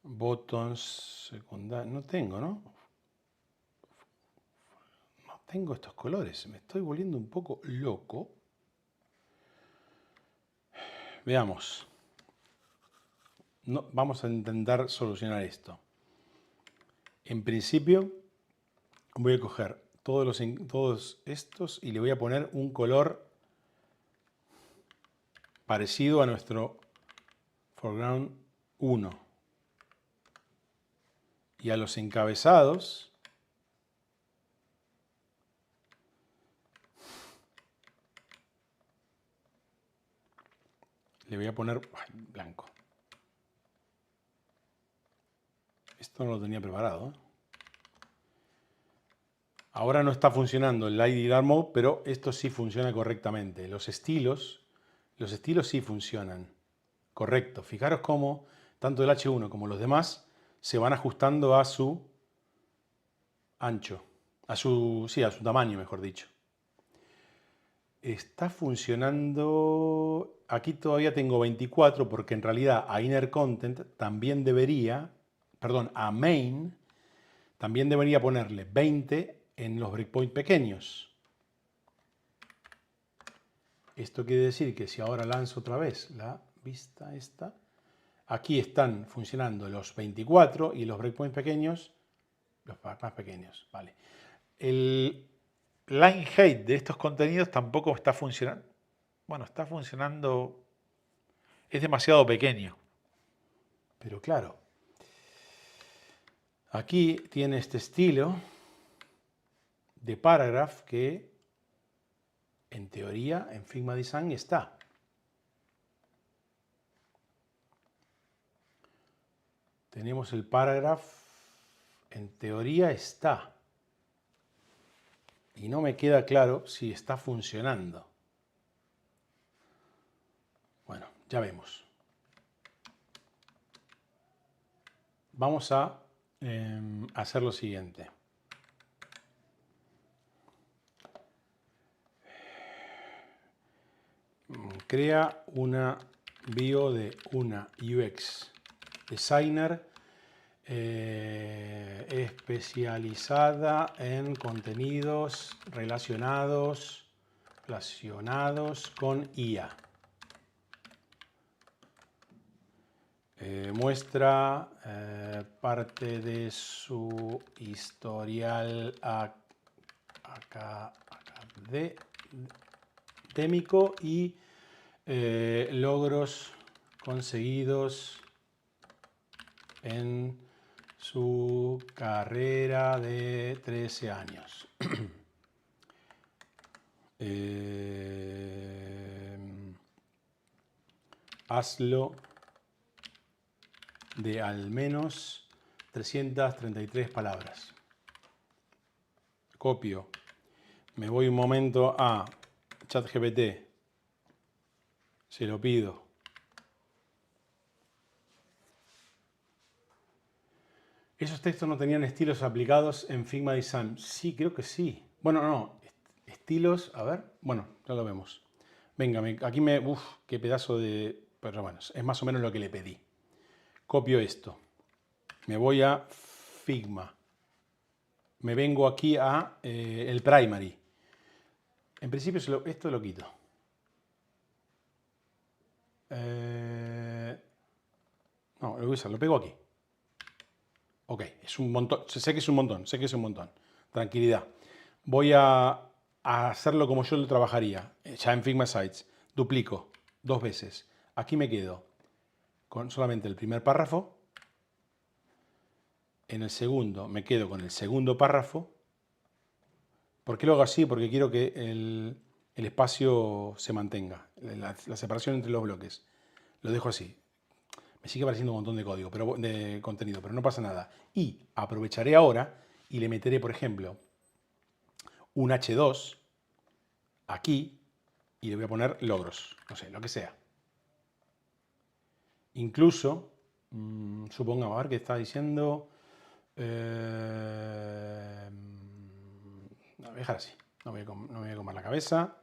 Buttons secundarios. No tengo, ¿no? No tengo estos colores. Me estoy volviendo un poco loco. Veamos. No, vamos a intentar solucionar esto. En principio, voy a coger todos estos y le voy a poner un color parecido a nuestro foreground 1. Y a los encabezados le voy a poner blanco. Esto no lo tenía preparado. Ahora no está funcionando el Light Dark Mode, pero esto sí funciona correctamente. Los estilos sí funcionan. Correcto. Fijaros cómo tanto el H1 como los demás se van ajustando a su ancho. A su tamaño, mejor dicho. Está funcionando. Aquí todavía tengo 24 porque en realidad a inner content también debería, perdón, a main también debería ponerle 20 en los breakpoint pequeños. Esto quiere decir que si ahora lanzo otra vez la vista esta, aquí están funcionando los 24 y los breakpoints pequeños, los más pequeños, ¿vale? El line height de estos contenidos tampoco está funcionando. Bueno, está funcionando, es demasiado pequeño. Pero claro, aquí tiene este estilo de paragraph que en teoría en Figma Design está. Tenemos el paragraph, en teoría está. Y no me queda claro si está funcionando. Bueno, ya vemos. Vamos a hacer lo siguiente. Crea una bio de una UX designer especializada en contenidos relacionados con IA. Muestra parte de su historial académico y logros conseguidos en su carrera de 13 años. Hazlo de al menos 333 palabras. Copio. Me voy un momento a ChatGPT. Se lo pido. ¿Esos textos no tenían estilos aplicados en Figma Design? Sí, creo que sí. Bueno, no. Estilos, a ver. Bueno, ya lo vemos. Venga, aquí me... Uf, qué pedazo de... Pero bueno, es más o menos lo que le pedí. Copio esto. Me voy a Figma. Me vengo aquí a el primary. En principio esto lo quito. No, lo voy a usar, lo pego aquí. Ok, es un montón. Sé que es un montón, sé que es un montón. Tranquilidad. Voy a hacerlo como yo lo trabajaría. Ya en Figma Sites. Duplico 2 veces. Aquí me quedo con solamente el primer párrafo. En el segundo me quedo con el segundo párrafo. ¿Por qué lo hago así? Porque quiero que el espacio se mantenga, la separación entre los bloques. Lo dejo así. Me sigue pareciendo un montón de código, de contenido, pero no pasa nada. Y aprovecharé ahora y le meteré, por ejemplo, un H2 aquí y le voy a poner logros, no sé, lo que sea. Incluso, supongamos, a ver qué está diciendo. Voy a dejar así, no me voy a comer la cabeza.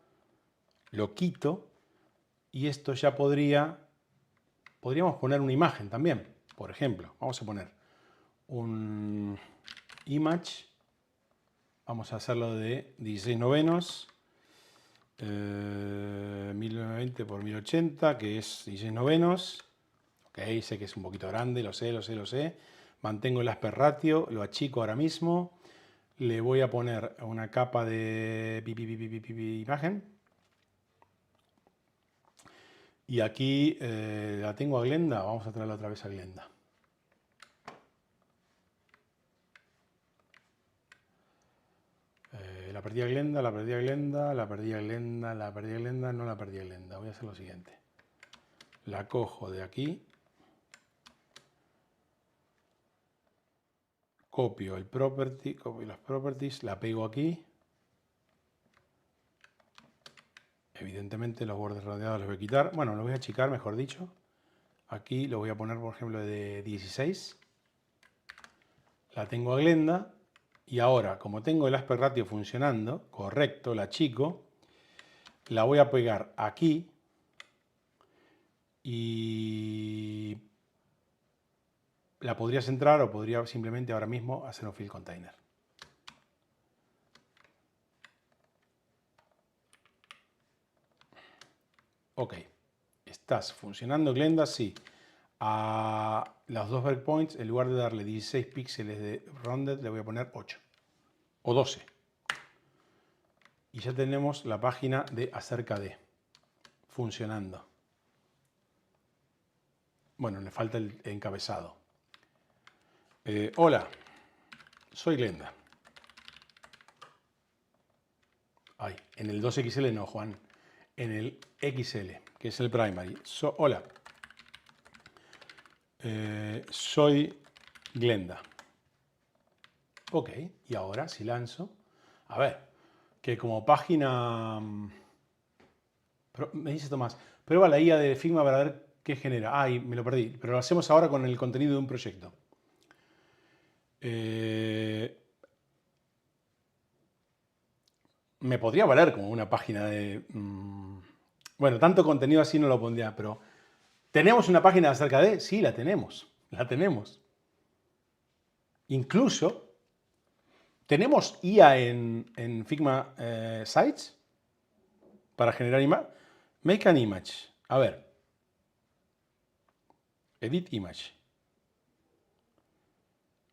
Lo quito y esto ya podríamos poner una imagen también. Por ejemplo, vamos a poner un image. Vamos a hacerlo de 16 novenos. 1920 por 1080, que es 16 novenos. Ok, sé que es un poquito grande, lo sé. Mantengo el aspect ratio, lo achico ahora mismo. Le voy a poner una capa de imagen. Y aquí la tengo a Glenda. Vamos a traerla otra vez a Glenda. La perdí a Glenda, la perdí a Glenda, la perdí a Glenda, la perdí a Glenda, no la perdí a Glenda. Voy a hacer lo siguiente. La cojo de aquí. Copio el property, copio las properties, la pego aquí. Evidentemente los bordes rodeados los voy a quitar. Bueno, los voy a achicar, mejor dicho. Aquí lo voy a poner, por ejemplo, de 16. La tengo a Glenda. Y ahora, como tengo el aspect ratio funcionando, correcto, la achico. la voy a pegar aquí y la podría centrar o podría simplemente ahora mismo hacer un fill container. Ok, ¿estás funcionando Glenda? Sí. A los dos breakpoints, en lugar de darle 16 píxeles de rounded, le voy a poner 8 o 12. Y ya tenemos la página de acerca de funcionando. Bueno, le falta el encabezado. Hola, soy Glenda. Ay, en el 2XL no, Juan. En el XL, que es el primary. Hola, soy Glenda. Ok, y ahora si lanzo, a ver, que como página, me dice Tomás, prueba la IA de Figma para ver qué genera. Ay, me lo perdí, pero lo hacemos ahora con el contenido de un proyecto. Me podría valer como una página de... bueno, tanto contenido así no lo pondría, pero ¿tenemos una página acerca de? Sí, la tenemos. La tenemos. Incluso, ¿tenemos IA en Figma Sites para generar imagen? Make an image. A ver. Edit image.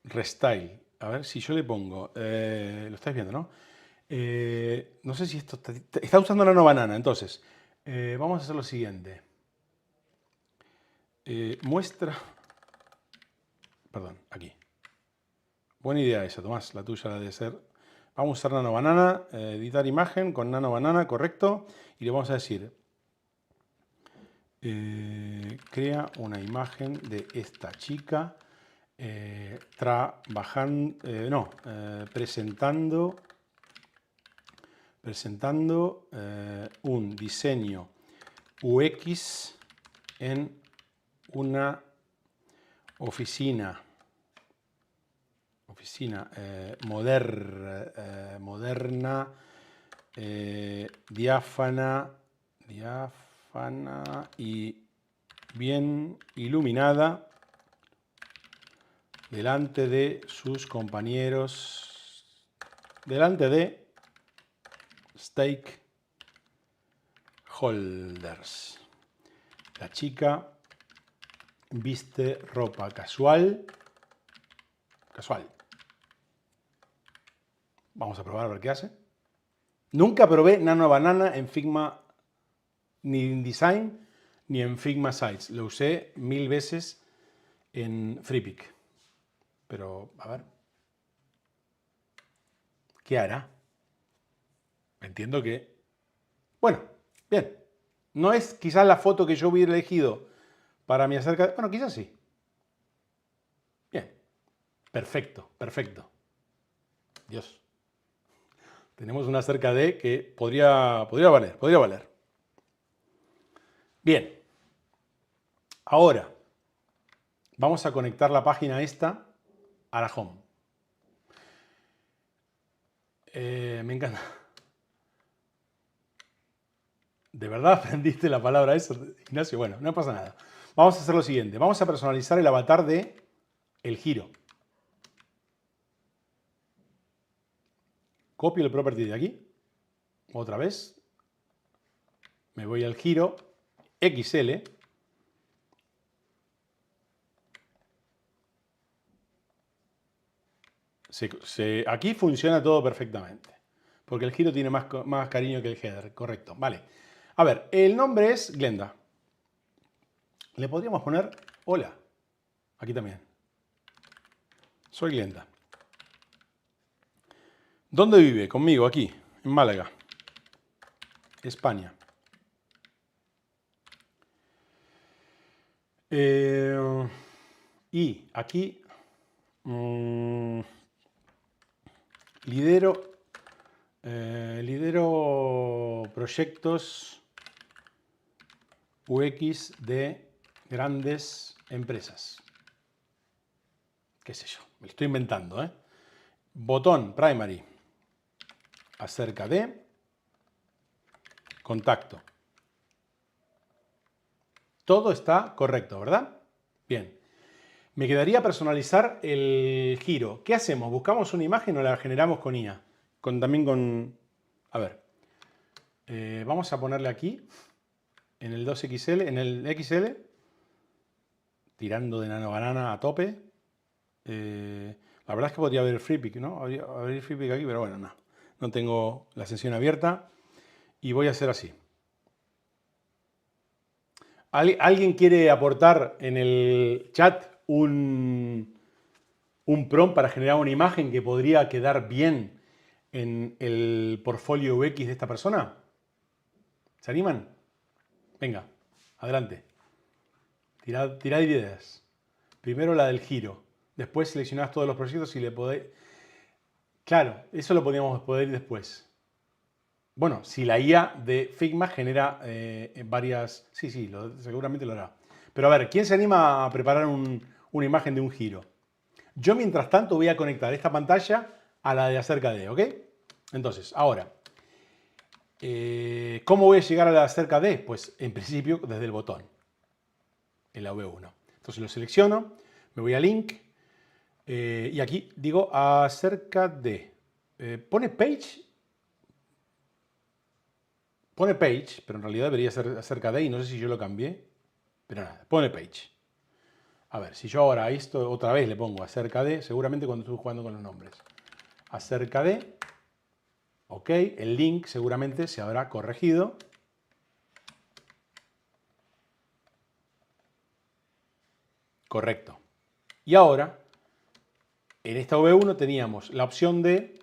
Restyle. A ver si yo le pongo... lo estáis viendo, ¿no? No sé si esto está usando Nano Banana. Entonces, vamos a hacer lo siguiente. Muestra... Perdón, aquí. Buena idea esa, Tomás, la tuya debe ser. Vamos a usar Nano Banana, editar imagen con Nano Banana, correcto. Y le vamos a decir, crea una imagen de esta chica presentando un diseño UX en una oficina moderna, diáfana y bien iluminada delante de sus compañeros, delante de stakeholders. La chica viste ropa casual. Vamos a probar a ver qué hace. Nunca probé Nano Banana en Figma, ni en Design, ni en Figma Sites. Lo usé 1000 veces en FreePic. Pero, a ver. ¿Qué hará? Entiendo que... Bueno, bien. No es quizás la foto que yo hubiera elegido para mi acerca... Bueno, quizás sí. Bien. Perfecto, perfecto. Dios. Tenemos una acerca de que podría valer. Bien. Ahora, vamos a conectar la página esta a la home. Me encanta. ¿De verdad aprendiste la palabra esa, Ignacio? Bueno, no pasa nada. Vamos a hacer lo siguiente. Vamos a personalizar el avatar de el giro. Copio el property de aquí. Otra vez. Me voy al giro XL. Aquí funciona todo perfectamente. Porque el giro tiene más cariño que el header. Correcto. Vale. A ver, el nombre es Glenda. Le podríamos poner hola. Aquí también. Soy Glenda. ¿Dónde vive? Conmigo, aquí, en Málaga, España. Y aquí lidero proyectos UX de grandes empresas. ¿Qué sé yo? Me lo estoy inventando, ¿eh? Botón primary acerca de contacto. Todo está correcto, ¿verdad? Bien. Me quedaría personalizar el giro. ¿Qué hacemos? ¿Buscamos una imagen o la generamos con IA? También con... A ver. Vamos a ponerle aquí, en el 2XL, en el XL, tirando de nano banana a tope. La verdad es que podría haber FreePic, ¿no? Abrir FreePic aquí, pero bueno, no. No tengo la sesión abierta y voy a hacer así. ¿Alguien quiere aportar en el chat un prompt para generar una imagen que podría quedar bien en el portfolio UX de esta persona? ¿Se animan? Venga, adelante. Tirad ideas. Primero la del giro. Después seleccionás todos los proyectos y le podéis... Claro, eso lo podríamos poder ir después. Bueno, si la IA de Figma genera varias... Sí, seguramente lo hará. Pero a ver, ¿quién se anima a preparar una imagen de un giro? Yo, mientras tanto, voy a conectar esta pantalla a la de acerca de, ¿ok? Entonces, ahora, ¿cómo voy a llegar a la de acerca de? Pues, en principio, desde el botón, en la V1. Entonces lo selecciono, me voy a Link, y aquí digo acerca de. Pone Page, pero en realidad debería ser acerca de, y no sé si yo lo cambié, pero nada, pone Page. A ver, si yo ahora a esto otra vez le pongo acerca de, seguramente cuando estoy jugando con los nombres, acerca de, ok, el link seguramente se habrá corregido. Correcto. Y ahora, en esta V1 teníamos la opción de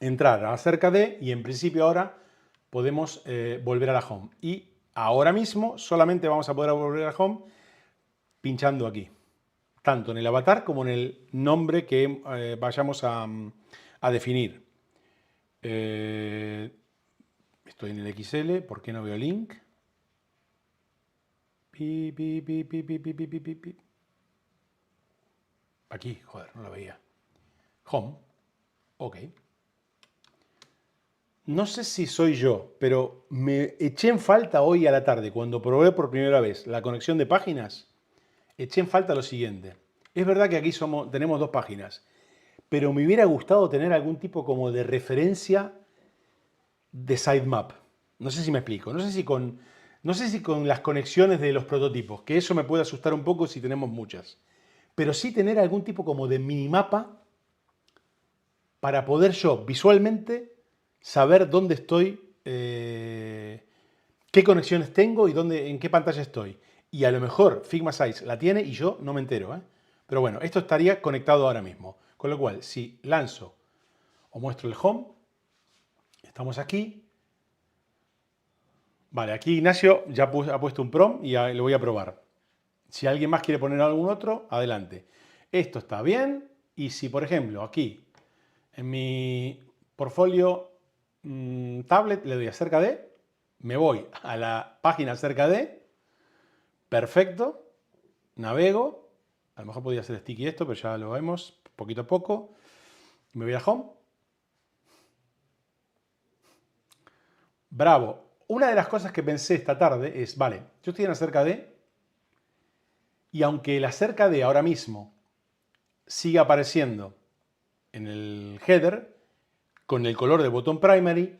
entrar a acerca de, y en principio ahora podemos volver a la home. Y ahora mismo solamente vamos a poder volver a la home pinchando aquí, tanto en el avatar como en el nombre que vayamos a definir. Estoy en el XL, ¿por qué no veo link? Aquí, joder, no lo veía. Home, ok. No sé si soy yo, pero me eché en falta hoy a la tarde, cuando probé por primera vez la conexión de páginas, eché en falta lo siguiente. Es verdad que aquí tenemos dos páginas, pero me hubiera gustado tener algún tipo como de referencia de sitemap. No sé si me explico. No sé si con las conexiones de los prototipos, que eso me puede asustar un poco si tenemos muchas. Pero sí tener algún tipo como de minimapa para poder yo visualmente saber dónde estoy, qué conexiones tengo y en qué pantalla estoy. Y a lo mejor Figma Sites la tiene y yo no me entero. Pero bueno, esto estaría conectado ahora mismo. Con lo cual, si lanzo o muestro el home, estamos aquí. Vale, aquí Ignacio ya ha puesto un prompt y lo voy a probar. Si alguien más quiere poner algún otro, adelante. Esto está bien. Y si, por ejemplo, aquí en mi portfolio tablet le doy acerca de, me voy a la página acerca de, perfecto, navego, a lo mejor podría ser sticky esto, pero ya lo vemos poquito a poco. Me voy a home. Bravo. Una de las cosas que pensé esta tarde es, vale, yo estoy en acerca de, y aunque el acerca de ahora mismo siga apareciendo en el header, con el color de botón primary,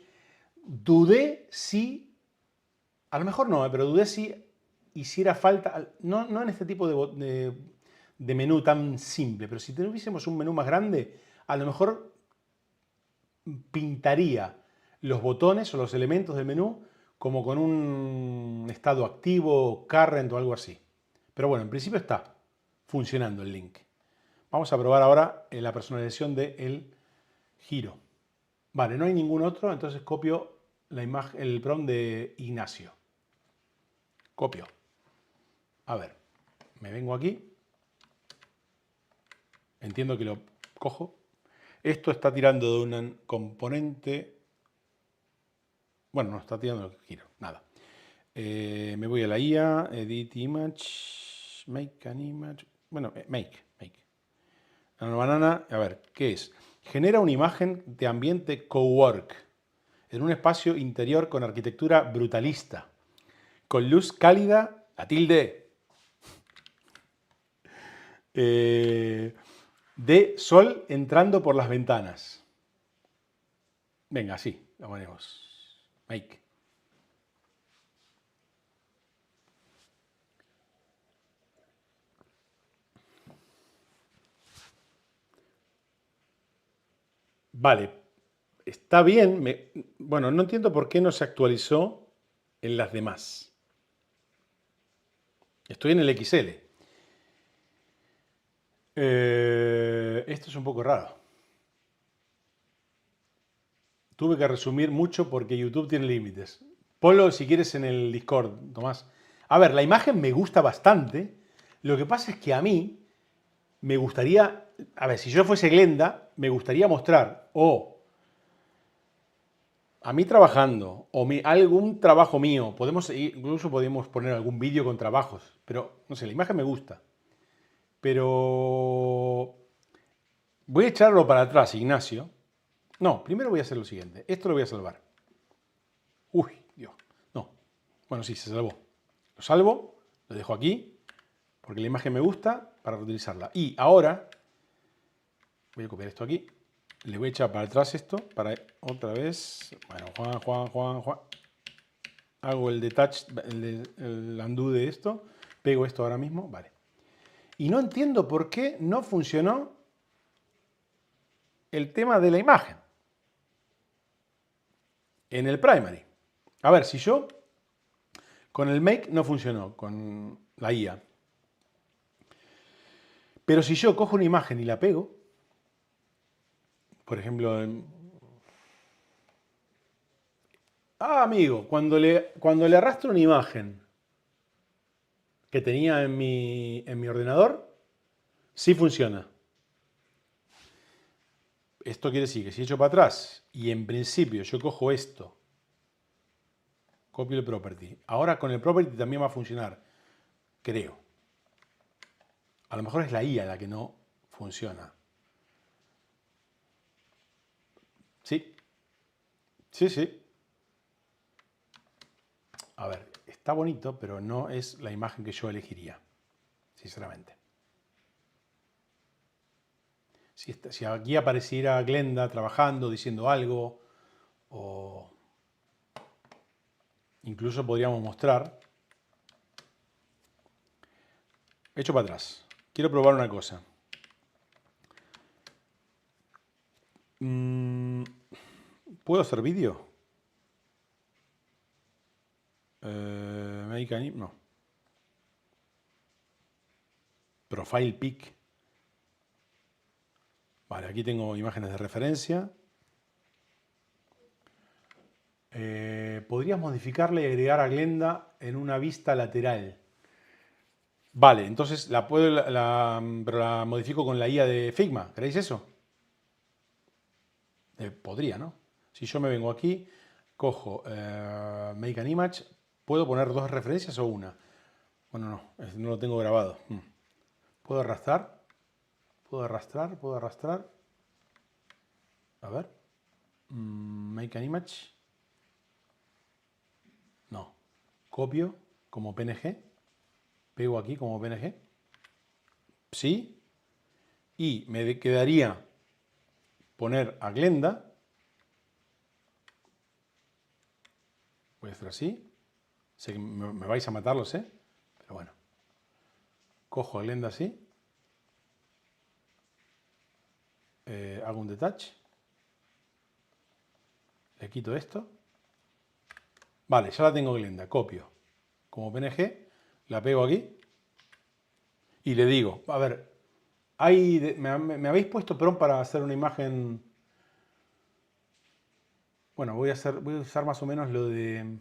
dudé si, a lo mejor no, pero dudé si hiciera falta, no en este tipo de menú tan simple, pero si tuviésemos un menú más grande, a lo mejor pintaría los botones o los elementos del menú como con un estado activo, current o algo así. Pero bueno, en principio está funcionando el link. Vamos a probar ahora la personalización del giro. Vale, no hay ningún otro, entonces copio la imagen, el prompt de Ignacio. Copio. A ver, me vengo aquí. Entiendo que lo cojo. Esto está tirando de un componente. Bueno, no está tirando el giro, nada. Me voy a la IA, Edit Image, Make an Image. Bueno, Make. Banana, a ver, ¿qué es? Genera una imagen de ambiente cowork. en un espacio interior con arquitectura brutalista, con luz cálida, la tilde, de sol entrando por las ventanas. Venga, así, lo ponemos. Make. Vale, está bien. Bueno, no entiendo por qué no se actualizó en las demás. Estoy en el XL. Esto es un poco raro. Tuve que resumir mucho porque YouTube tiene límites. Ponlo si quieres en el Discord, Tomás. A ver, la imagen me gusta bastante. Lo que pasa es que a mí me gustaría, a ver, si yo fuese Glenda, me gustaría mostrar o a mí trabajando o algún trabajo mío. Incluso podemos poner algún vídeo con trabajos, pero no sé, la imagen me gusta. Pero voy a echarlo para atrás, Ignacio. No, primero voy a hacer lo siguiente. Esto lo voy a salvar. Uy, Dios. No. Bueno, sí, se salvó. Lo salvo, lo dejo aquí, porque la imagen me gusta para reutilizarla. Y ahora voy a copiar esto aquí. Le voy a echar para atrás esto, para otra vez. Bueno, Juan. Hago el detach, el undo de esto. Pego esto ahora mismo. Vale. Y no entiendo por qué no funcionó el tema de la imagen en el primary. A ver, si yo con el make no funcionó, con la IA. Pero si yo cojo una imagen y la pego, por ejemplo, amigo, cuando le arrastro una imagen que tenía en mi ordenador, sí funciona. Esto quiere decir que si echo para atrás y en principio yo cojo esto, copio el property. Ahora con el property también va a funcionar, creo. A lo mejor es la IA la que no funciona. Sí, sí. A ver, está bonito, pero no es la imagen que yo elegiría, sinceramente. Si aquí apareciera Glenda trabajando, diciendo algo, o incluso podríamos mostrar. Echo para atrás. Quiero probar una cosa. ¿Puedo hacer vídeo? No. Profile pic. Vale, aquí tengo imágenes de referencia. Podrías modificarle y agregar a Glenda en una vista lateral. Vale, entonces pero la modifico con la IA de Figma. ¿Queréis eso? Podría, ¿no? Si yo me vengo aquí, cojo Make an Image, ¿puedo poner dos referencias o una? Bueno, no lo tengo grabado. ¿Puedo arrastrar? ¿Puedo arrastrar? A ver. Make an Image. No. Copio como PNG. Pego aquí como PNG. Sí. Y me quedaría poner a Glenda. Voy a hacer así. Sé que me vais a matar, lo sé. Pero bueno. Cojo a Glenda así. Hago un detach. Le quito esto. Vale, ya la tengo Glenda. Copio como PNG. La pego aquí. Y le digo, a ver, me habéis puesto prompt para hacer una imagen. Bueno, voy a usar más o menos lo de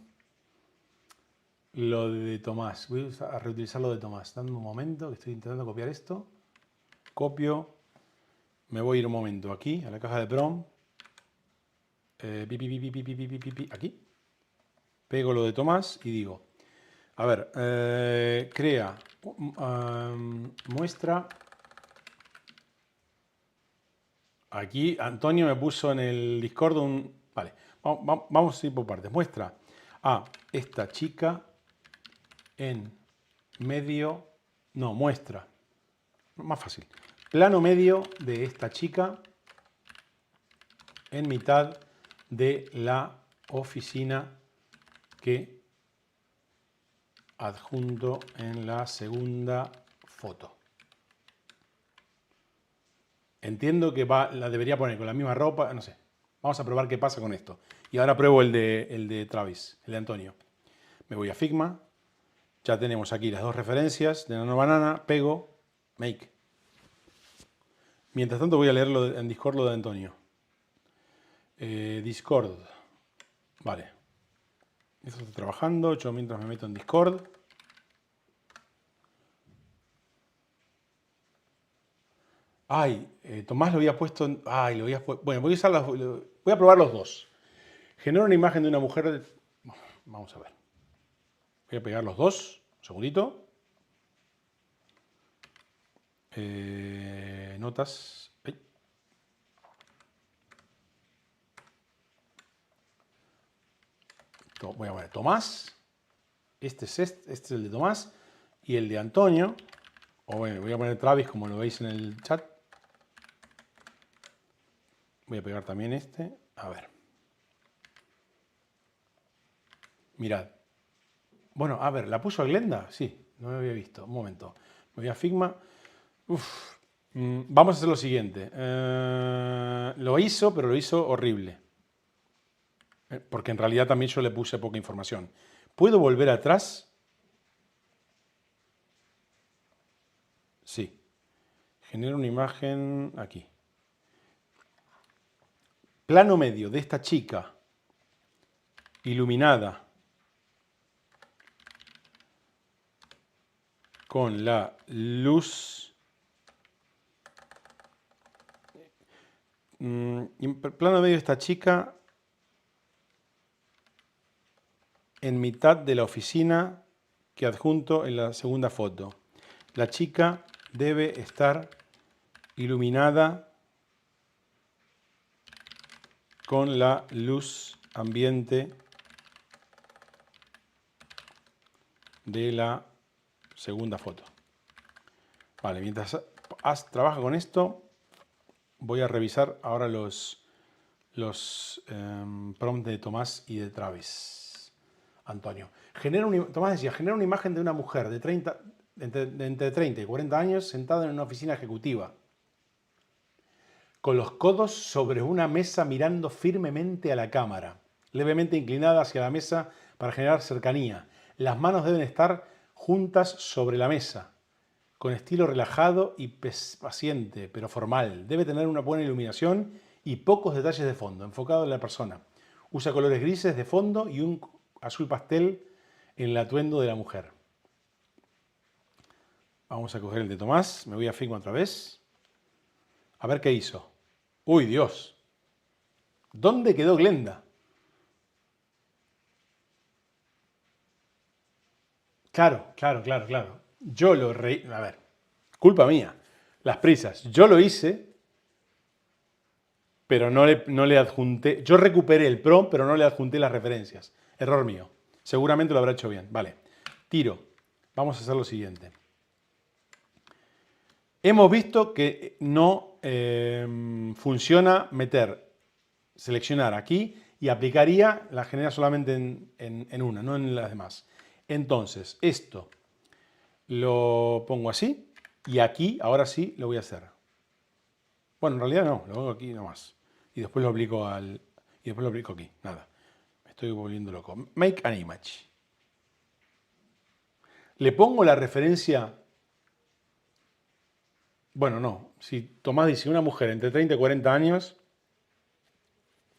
Tomás. Voy a reutilizar lo de Tomás. Dame un momento, que estoy intentando copiar esto. Copio. Me voy a ir un momento aquí, a la caja de prompt. Aquí. Pego lo de Tomás y digo, a ver, crea, muestra. Aquí Antonio me puso en el Discord vale, Vamos a ir por partes. Muestra a esta chica en medio. No, muestra. Más fácil. Plano medio de esta chica en mitad de la oficina que adjunto en la segunda foto. Entiendo que la debería poner con la misma ropa, no sé. Vamos a probar qué pasa con esto. Y ahora pruebo el de Travis, el de Antonio. Me voy a Figma. Ya tenemos aquí las dos referencias de Nano Banana. Pego, make. Mientras tanto voy a leerlo en Discord lo de Antonio. Discord. Vale. Esto está trabajando. Yo mientras me meto en Discord. Ay, Tomás lo había puesto. Ay, lo había puesto. Bueno, voy a probar los dos. Genero una imagen de una mujer. Vamos a ver. Voy a pegar los dos. Un segundito. Notas. Ay. Voy a poner Tomás. Este es el de Tomás. Y el de Antonio. O bueno, voy a poner Travis como lo veis en el chat. Voy a pegar también este. A ver. Mirad. Bueno, a ver, ¿la puso Glenda? Sí, no me había visto. Un momento. Me voy a Figma. Vamos a hacer lo siguiente. Lo hizo, pero lo hizo horrible. Porque en realidad también yo le puse poca información. ¿Puedo volver atrás? Sí. Genero una imagen aquí. Plano medio de esta chica iluminada con la luz. Plano medio de esta chica en mitad de la oficina que adjunto en la segunda foto. La chica debe estar iluminada con la luz ambiente de la segunda foto. Vale, mientras trabaja con esto, voy a revisar ahora los prompts de Tomás y de Travis. Antonio. Tomás decía, genera una imagen de una mujer de entre 30 y 40 años sentada en una oficina ejecutiva, con los codos sobre una mesa mirando firmemente a la cámara, levemente inclinada hacia la mesa para generar cercanía. Las manos deben estar juntas sobre la mesa, con estilo relajado y paciente, pero formal. Debe tener una buena iluminación y pocos detalles de fondo, enfocado en la persona. Usa colores grises de fondo y un azul pastel en el atuendo de la mujer. Vamos a coger el de Tomás. Me voy a Figma otra vez. A ver qué hizo. ¡Uy, Dios! ¿Dónde quedó Glenda? Claro. Yo lo reí. A ver, culpa mía. Las prisas. Yo lo hice, pero no le adjunté. Yo recuperé el prompt, pero no le adjunté las referencias. Error mío. Seguramente lo habrá hecho bien. Vale. Tiro. Vamos a hacer lo siguiente. Hemos visto que no funciona seleccionar aquí y aplicaría, la genera solamente en una, no en las demás. Entonces, esto lo pongo así y aquí, ahora sí, lo voy a hacer. Bueno, en realidad no, lo hago aquí nomás. Y después lo aplico aquí. Nada, me estoy volviendo loco. Make an image. Le pongo la referencia. Bueno, no. Si Tomás dice una mujer entre 30 y 40 años,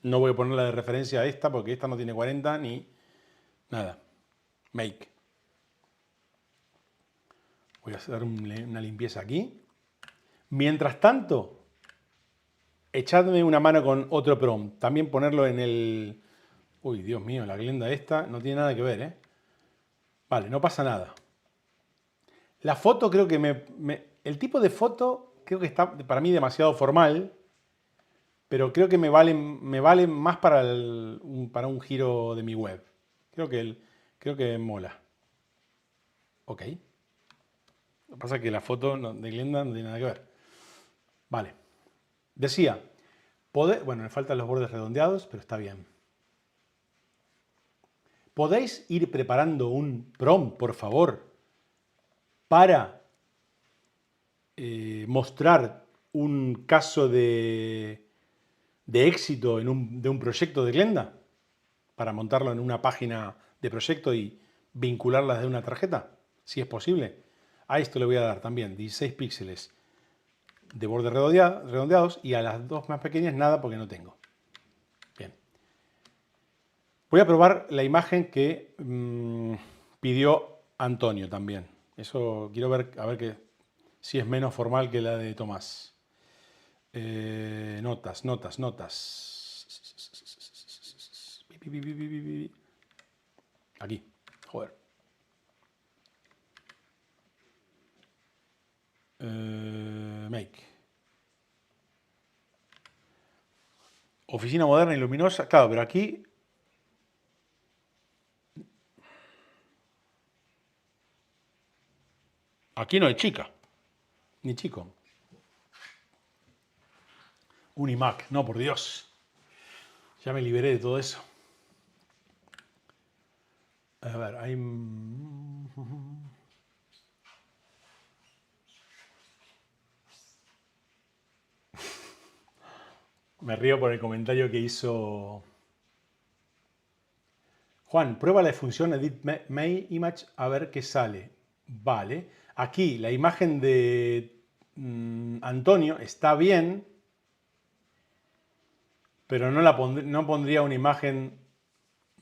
no voy a ponerla de referencia a esta porque esta no tiene 40 ni nada. Make. Voy a hacer una limpieza aquí. Mientras tanto, echadme una mano con otro prompt. También ponerlo en el... Uy, Dios mío, la Glenda esta no tiene nada que ver, ¿eh? Vale, no pasa nada. La foto creo que el tipo de foto creo que está para mí demasiado formal, pero creo que me vale más para un giro de mi web. Creo que mola. Ok. Lo que pasa es que la foto de Glenda no tiene nada que ver. Vale. Decía, bueno, me faltan los bordes redondeados, pero está bien. ¿Podéis ir preparando un prompt, por favor, para mostrar un caso de éxito de un proyecto de Glenda? Para montarlo en una página de proyecto y vincularlas de una tarjeta, si es posible. A esto le voy a dar también 16 píxeles de bordes redondeados y a las dos más pequeñas nada porque no tengo. Bien. Voy a probar la imagen que pidió Antonio también. Eso quiero ver, a ver si es menos formal que la de Tomás. Notas. Aquí, joder. Make. Oficina moderna y luminosa. Claro, pero aquí... Aquí no hay chica. Ni chico. Un iMac. No, por Dios. Ya me liberé de todo eso. A ver, hay... Me río por el comentario que hizo Juan. Prueba la función Edit My Image a ver qué sale. Vale. Aquí la imagen de Antonio está bien, pero no pondría una imagen,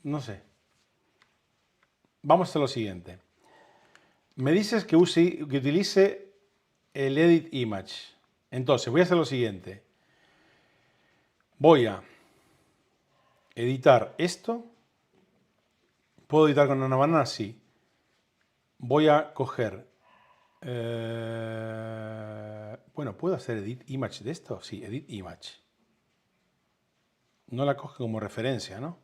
no sé. Vamos a hacer lo siguiente. Me dices que utilice el Edit Image. Entonces, voy a hacer lo siguiente. Voy a editar esto. ¿Puedo editar con una banana? Sí. Voy a coger... bueno, ¿puedo hacer Edit Image de esto? Sí, Edit Image. No la coge como referencia, ¿no?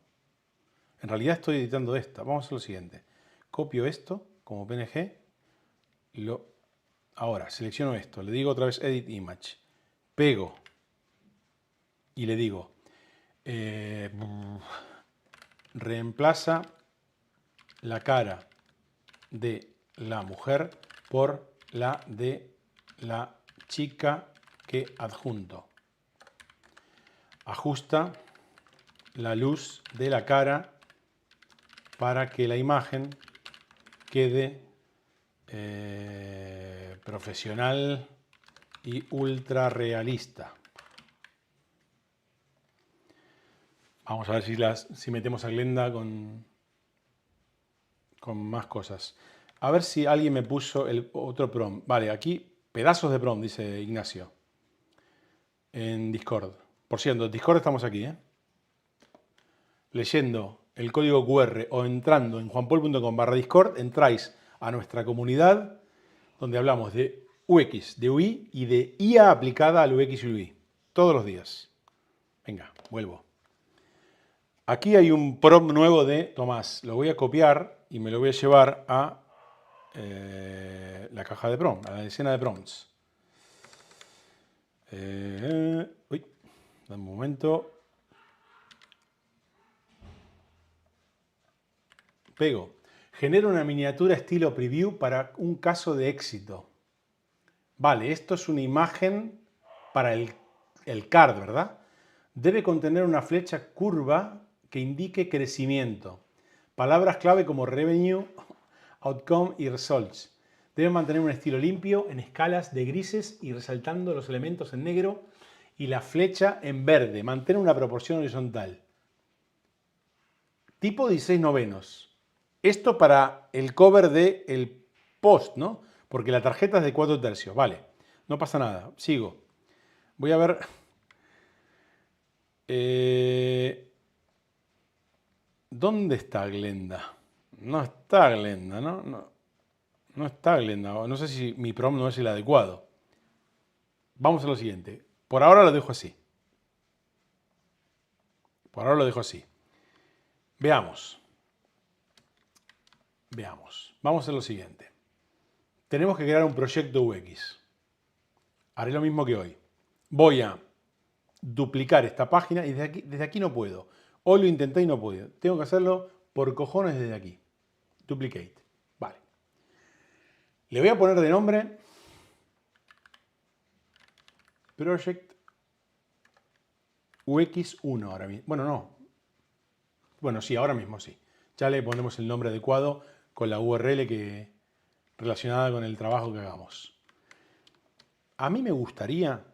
En realidad estoy editando esta. Vamos a hacer lo siguiente. Copio esto como PNG. Ahora, selecciono esto. Le digo otra vez Edit Image. Pego. Y le digo... reemplaza la cara de la mujer por la de la chica que adjunto. Ajusta la luz de la cara para que la imagen quede profesional y ultra realista. Vamos a ver si metemos a Glenda con más cosas. A ver si alguien me puso el otro prompt. Vale, aquí pedazos de prompt, dice Ignacio. En Discord. Por cierto, en Discord estamos aquí, leyendo el código QR o entrando en juanpol.com/Discord, entráis a nuestra comunidad donde hablamos de UX, de UI y de IA aplicada al UX y UI. Todos los días. Venga, vuelvo. Aquí hay un prompt nuevo de Tomás. Lo voy a copiar y me lo voy a llevar a la caja de prompt, a la escena de prompts. Uy, dame un momento. Pego. Genera una miniatura estilo preview para un caso de éxito. Vale, esto es una imagen para el card, ¿verdad? Debe contener una flecha curva que indique crecimiento. Palabras clave como revenue, outcome y results. Debe mantener un estilo limpio en escalas de grises y resaltando los elementos en negro y la flecha en verde. Mantener una proporción horizontal. Tipo 16/9. Esto para el cover del post, ¿no? Porque la tarjeta es de 4/3. Vale, no pasa nada. Sigo. Voy a ver... ¿dónde está Glenda? No está Glenda, ¿no? No está Glenda. No sé si mi prompt no es el adecuado. Vamos a lo siguiente. Por ahora lo dejo así. Por ahora lo dejo así. Veamos. Vamos a hacer lo siguiente. Tenemos que crear un proyecto UX. Haré lo mismo que hoy. Voy a duplicar esta página y desde aquí no puedo. Hoy lo intenté y no puedo. Tengo que hacerlo por cojones desde aquí. Duplicate. Vale. Le voy a poner de nombre Project UX1 ahora mismo. Bueno, no. Bueno, sí, ahora mismo sí. Ya le ponemos el nombre adecuado con la URL relacionada con el trabajo que hagamos. A mí me gustaría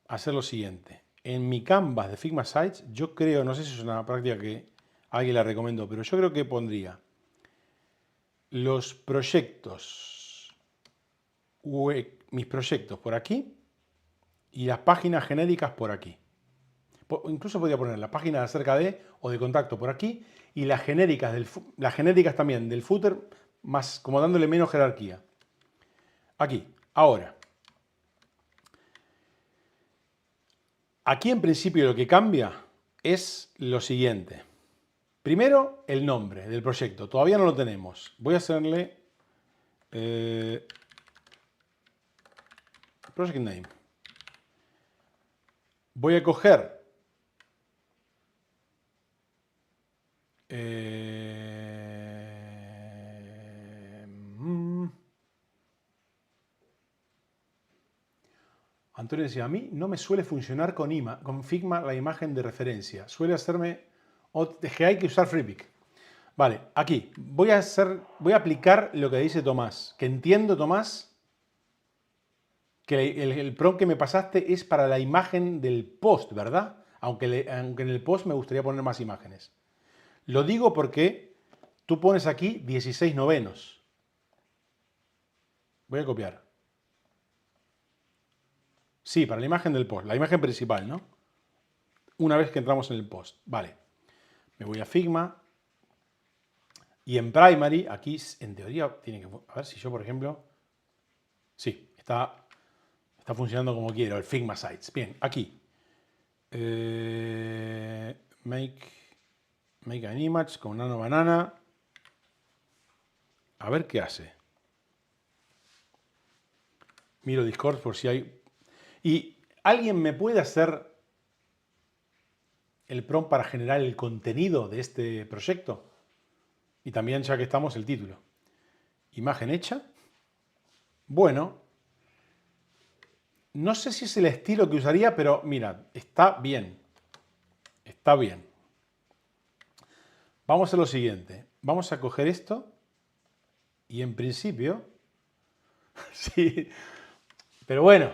hacer lo siguiente. En mi canvas de Figma Sites, yo creo, no sé si es una práctica que alguien la recomendó, pero yo creo que pondría los proyectos, mis proyectos por aquí y las páginas genéricas por aquí. Incluso podría poner las páginas acerca de o de contacto por aquí y las genéricas también del footer, más como dándole menos jerarquía. Aquí, ahora. Aquí en principio lo que cambia es lo siguiente. Primero, el nombre del proyecto. Todavía no lo tenemos. Voy a hacerle Project Name. Voy a coger Antonio decía, a mí no me suele funcionar con Figma la imagen de referencia. Suele hacerme... Es que hay que usar FreePic. Vale, aquí. Voy a aplicar lo que dice Tomás. Que entiendo, Tomás, que el prompt que me pasaste es para la imagen del post, ¿verdad? Aunque en el post me gustaría poner más imágenes. Lo digo porque tú pones aquí 16 novenos. Voy a copiar. Sí, para la imagen del post, la imagen principal, ¿no? Una vez que entramos en el post. Vale. Me voy a Figma. Y en Primary, aquí en teoría tiene que... A ver si yo, por ejemplo... Sí, está funcionando como quiero, el Figma Sites. Bien, aquí. Make an image con Nano Banana. A ver qué hace. Miro Discord por si hay... ¿Y alguien me puede hacer el prompt para generar el contenido de este proyecto? Y también, ya que estamos, el título. Imagen hecha. Bueno. No sé si es el estilo que usaría, pero mira, está bien. Está bien. Vamos a hacer lo siguiente. Vamos a coger esto y en principio... sí. Pero bueno,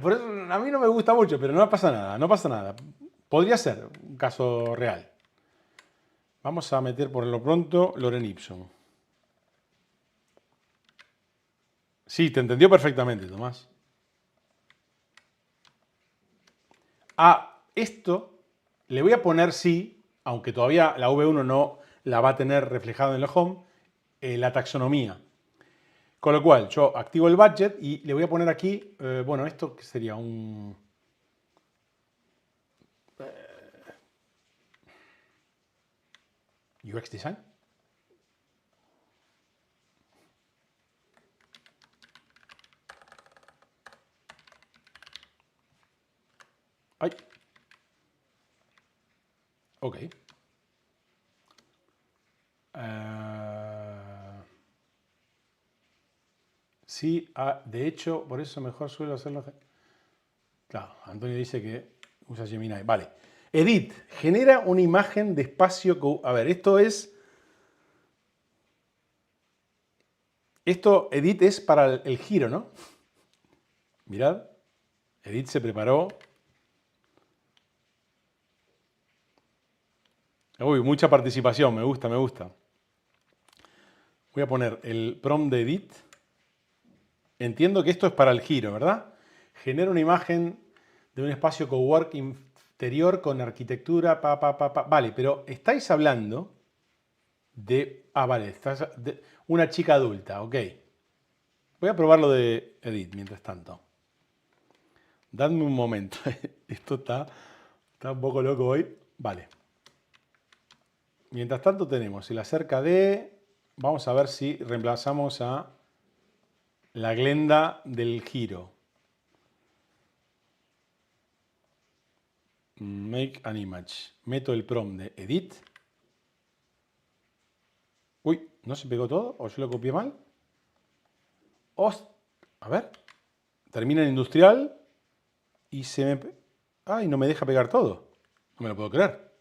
por eso a mí no me gusta mucho, pero no pasa nada, no pasa nada. Podría ser un caso real. Vamos a meter por lo pronto Loren Ipsum. Sí, te entendió perfectamente, Tomás. A esto le voy a poner sí, aunque todavía la V1 no la va a tener reflejado en el home, la taxonomía. Con lo cual, yo activo el budget y le voy a poner aquí, bueno, esto que sería un... UX Design. Ay. Ok. Sí, de hecho, por eso mejor suelo hacerlo. Claro, Antonio dice que usa Gemini. Vale. Edit. Genera una imagen de espacio. A ver, esto es... Edit es para el giro, ¿no? Mirad. Edit se preparó. Uy, mucha participación. Me gusta, me gusta. Voy a poner el prompt de Edit. Entiendo que esto es para el giro, ¿verdad? Genera una imagen de un espacio cowork interior con arquitectura, Vale, pero estáis hablando de... Ah, vale, de una chica adulta, ok. Voy a probar lo de Edit mientras tanto. Dadme un momento. Esto está un poco loco hoy. Vale. Mientras tanto tenemos el acerca de... Vamos a ver si reemplazamos a la glenda del giro. Make an image. Meto el prompt de edit. Uy, ¿no se pegó todo? ¿O yo lo copié mal? A ver. Termina en industrial. Y se me... ¡Ay! No me deja pegar todo. No me lo puedo creer.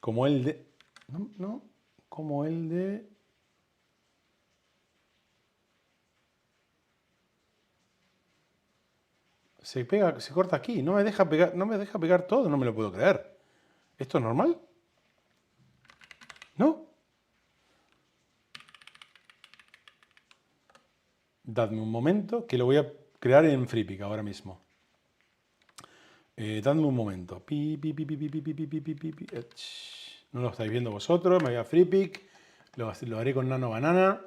Como el de... No. Como el de... Se pega, se corta aquí. No me deja pegar todo. No me lo puedo creer. ¿Esto es normal? ¿No? Dadme un momento, que lo voy a crear en FreePic ahora mismo. Dadme un momento. No lo estáis viendo vosotros. Me voy a FreePic. Lo haré con Nano Banana.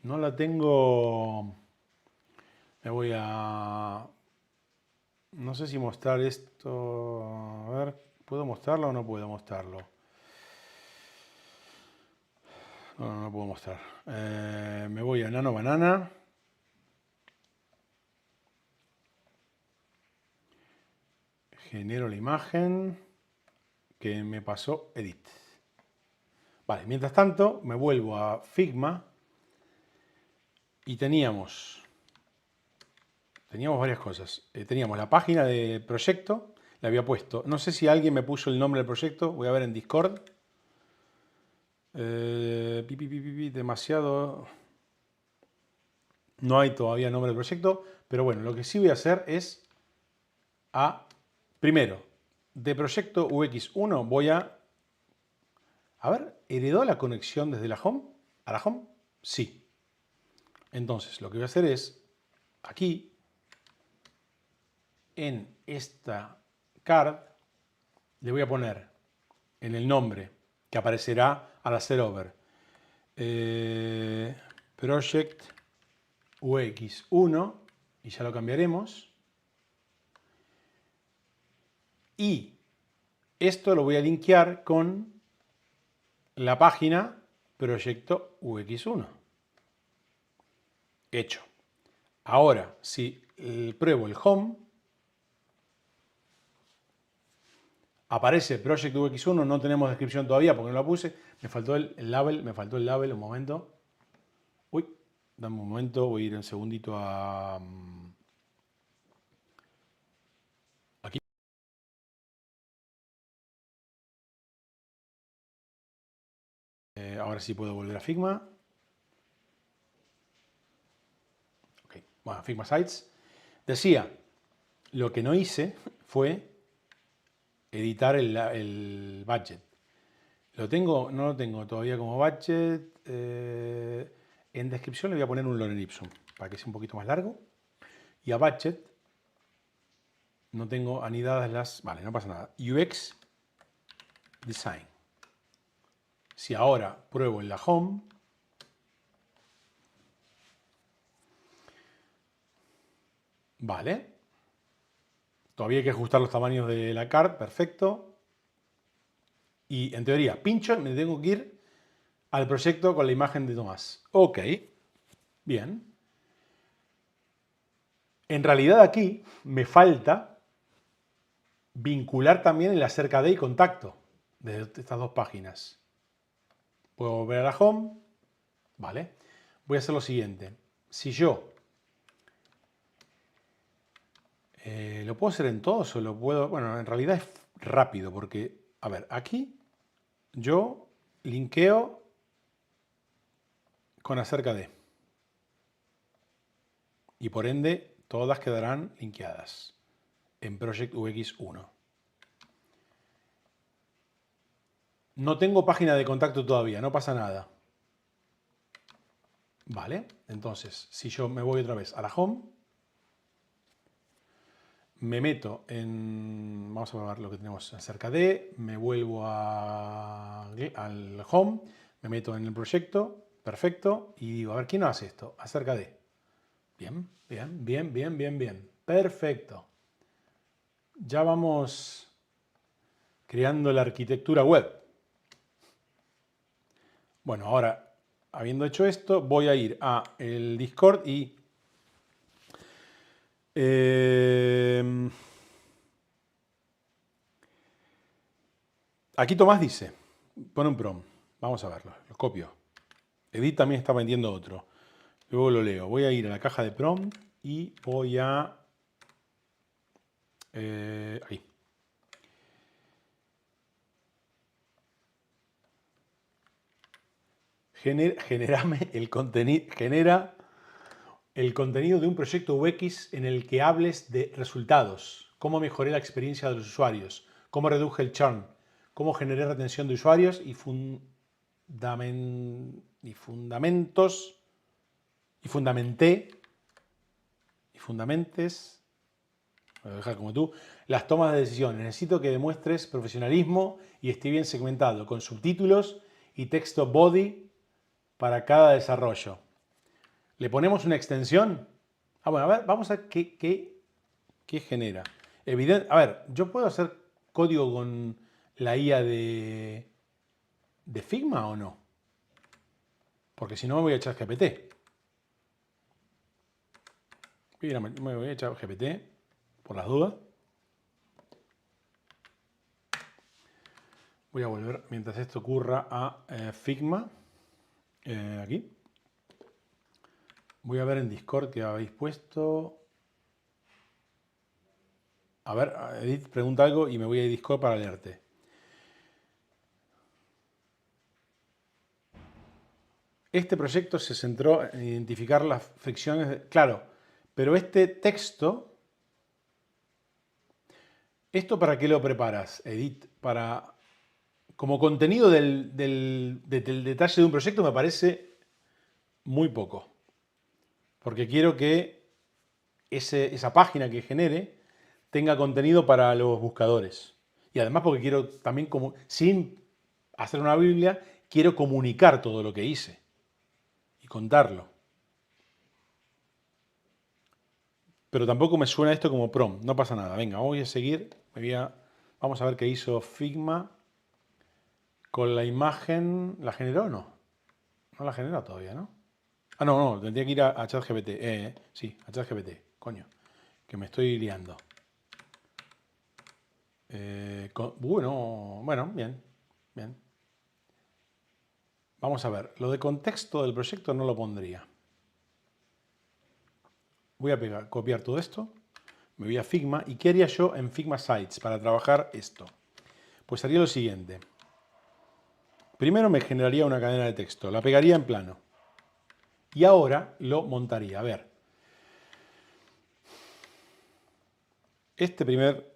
No la tengo... Me voy a... No sé si mostrar esto... A ver, ¿puedo mostrarlo o no puedo mostrarlo? No puedo mostrar. Me voy a Nano Banana. Genero la imagen que me pasó Edit. Vale, mientras tanto me vuelvo a Figma y teníamos varias cosas. Teníamos la página de proyecto, le había puesto, no sé si alguien me puso el nombre del proyecto, voy a ver en Discord. Demasiado... No hay todavía nombre del proyecto, pero bueno, lo que sí voy a hacer es primero, de proyecto UX1 voy a ver, ¿heredó la conexión desde la home? ¿A la home? Sí. Entonces, lo que voy a hacer es, aquí, en esta card, le voy a poner en el nombre que aparecerá al hacer over. Project UX1, y ya lo cambiaremos. Y esto lo voy a linkear con la página Proyecto UX1. Hecho. Ahora, si pruebo el home, aparece Project UX1, no tenemos descripción todavía porque no la puse. Me faltó el label, un momento. Uy, dame un momento, voy a ir un segundito a... Aquí. Ahora sí puedo volver a Figma. Ok, bueno, Figma Sites. Decía, lo que no hice fue editar el budget. No lo tengo todavía como budget. En descripción le voy a poner un Lorem Ipsum para que sea un poquito más largo. Y a budget no tengo anidadas las... Vale, no pasa nada. UX Design. Si ahora pruebo en la home, vale. Todavía hay que ajustar los tamaños de la card, perfecto. Y en teoría, pincho y me tengo que ir al proyecto con la imagen de Tomás. Ok, bien. En realidad aquí me falta vincular también el acerca de y contacto de estas dos páginas. Puedo volver a la home, vale. Voy a hacer lo siguiente. Si yo lo puedo hacer en todos o lo puedo... Bueno, en realidad es rápido porque, a ver, aquí yo linkeo con acerca de. Y por ende, todas quedarán linkeadas en Project UX1. No tengo página de contacto todavía, no pasa nada. Vale, entonces, si yo me voy otra vez a la home, me meto en... Vamos a ver lo que tenemos acerca de. Me vuelvo al home, me meto en el proyecto, perfecto, y digo, a ver, ¿quién hace esto? Acerca de. Bien, bien, bien, bien, bien, bien. Perfecto. Ya vamos creando la arquitectura web. Bueno, ahora, habiendo hecho esto, voy a ir a el Discord y aquí Tomás dice, pone un prompt, vamos a verlo, lo copio. Edith también está vendiendo otro. Luego lo leo. Voy a ir a la caja de prompt y voy a... ahí. Generame el contenido, genera el contenido de un proyecto UX en el que hables de resultados, cómo mejoré la experiencia de los usuarios, cómo reduje el churn, cómo generé retención de usuarios y fundamentes, voy a dejar como tú, las tomas de decisiones. Necesito que demuestres profesionalismo y esté bien segmentado, con subtítulos y texto body para cada desarrollo. ¿Le ponemos una extensión? Ah, bueno, a ver, vamos a ver qué genera. A ver, yo puedo hacer código con la IA de Figma o no. Porque si no me voy a echar GPT. Me voy a echar GPT por las dudas. Voy a volver mientras esto ocurra a Figma. Aquí. Voy a ver en Discord qué habéis puesto. A ver, Edith pregunta algo y me voy a Discord para leerte. Este proyecto se centró en identificar las fricciones. Claro, pero este texto, ¿esto para qué lo preparas, Edith? Como contenido del detalle de un proyecto me parece muy poco. Porque quiero que esa página que genere tenga contenido para los buscadores. Y además porque quiero también, como sin hacer una Biblia, quiero comunicar todo lo que hice y contarlo. Pero tampoco me suena esto como prompt, no pasa nada. Venga, voy a seguir. Vamos a ver qué hizo Figma con la imagen. ¿La generó o no? No la generó todavía, ¿no? Ah, no, tendría que ir a ChatGPT. Sí, a ChatGPT, coño. Que me estoy liando. Bueno, bien. Vamos a ver, lo de contexto del proyecto no lo pondría. Voy a copiar todo esto, me voy a Figma. ¿Y qué haría yo en Figma Sites para trabajar esto? Pues haría lo siguiente. Primero me generaría una cadena de texto, la pegaría en plano. Y ahora lo montaría. A ver. Este primer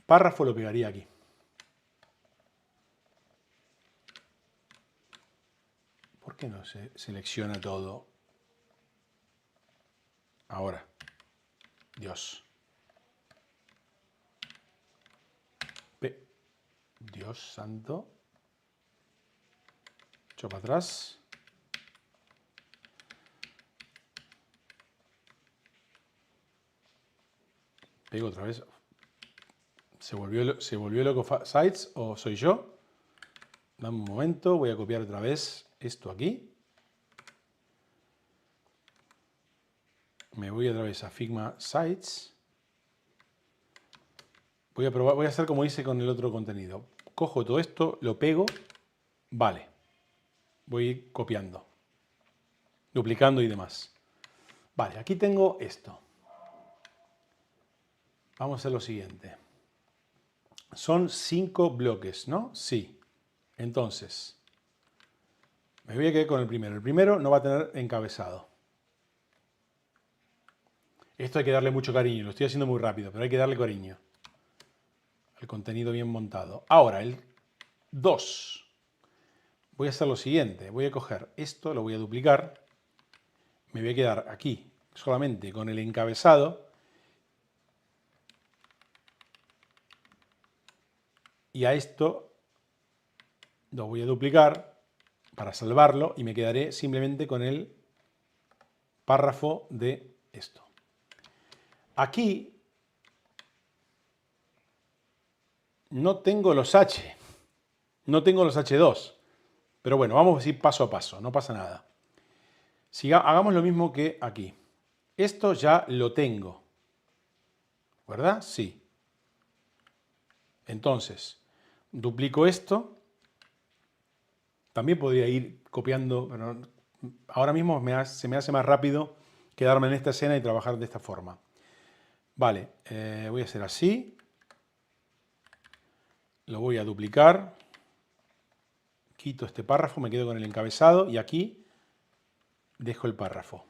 párrafo lo pegaría aquí. ¿Por qué no se selecciona todo? Ahora. Dios. Dios santo. Echo para atrás. Pego otra vez. ¿Se volvió loco Sites o soy yo? Dame un momento, voy a copiar otra vez esto aquí. Me voy otra vez a Figma Sites. Voy a hacer como hice con el otro contenido. Cojo todo esto, lo pego. Vale. Voy copiando, duplicando y demás. Vale, aquí tengo esto. Vamos a hacer lo siguiente. Son 5 bloques, ¿no? Sí. Entonces, me voy a quedar con el primero. El primero no va a tener encabezado. Esto hay que darle mucho cariño. Lo estoy haciendo muy rápido, pero hay que darle cariño. El contenido bien montado. Ahora, el 2. Voy a hacer lo siguiente. Voy a coger esto, lo voy a duplicar. Me voy a quedar aquí solamente con el encabezado. Y a esto lo voy a duplicar para salvarlo y me quedaré simplemente con el párrafo de esto. Aquí No tengo los H. No tengo los H2. Pero bueno, vamos a ir paso a paso, no pasa nada. Hagamos lo mismo que aquí. Esto ya lo tengo. ¿Verdad? Sí. Entonces, duplico esto. También podría ir copiando, pero ahora mismo se me hace más rápido quedarme en esta escena y trabajar de esta forma. Vale, voy a hacer así. Lo voy a duplicar. Quito este párrafo, me quedo con el encabezado y aquí dejo el párrafo.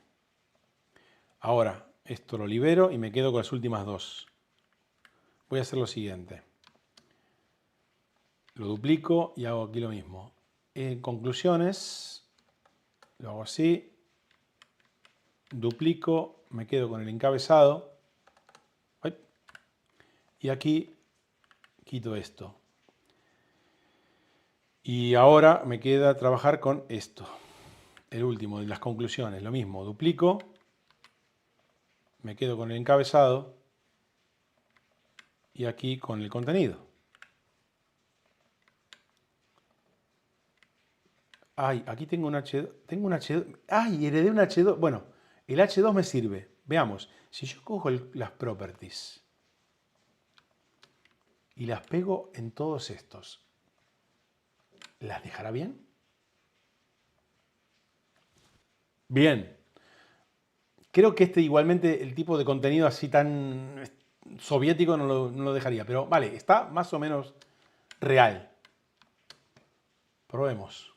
Ahora, esto lo libero y me quedo con las últimas dos. Voy a hacer lo siguiente. Lo duplico y hago aquí lo mismo. En conclusiones, lo hago así. Duplico, me quedo con el encabezado. Y aquí quito esto. Y ahora me queda trabajar con esto. El último de las conclusiones. Lo mismo, duplico. Me quedo con el encabezado. Y aquí con el contenido. Ay, aquí tengo un H2. Tengo un H2. Ay, heredé un H2. Bueno, el H2 me sirve. Veamos. Si yo cojo las properties y las pego en todos estos, ¿las dejará bien? Bien. Creo que igualmente el tipo de contenido así tan soviético no lo dejaría. Pero vale, está más o menos real. Probemos.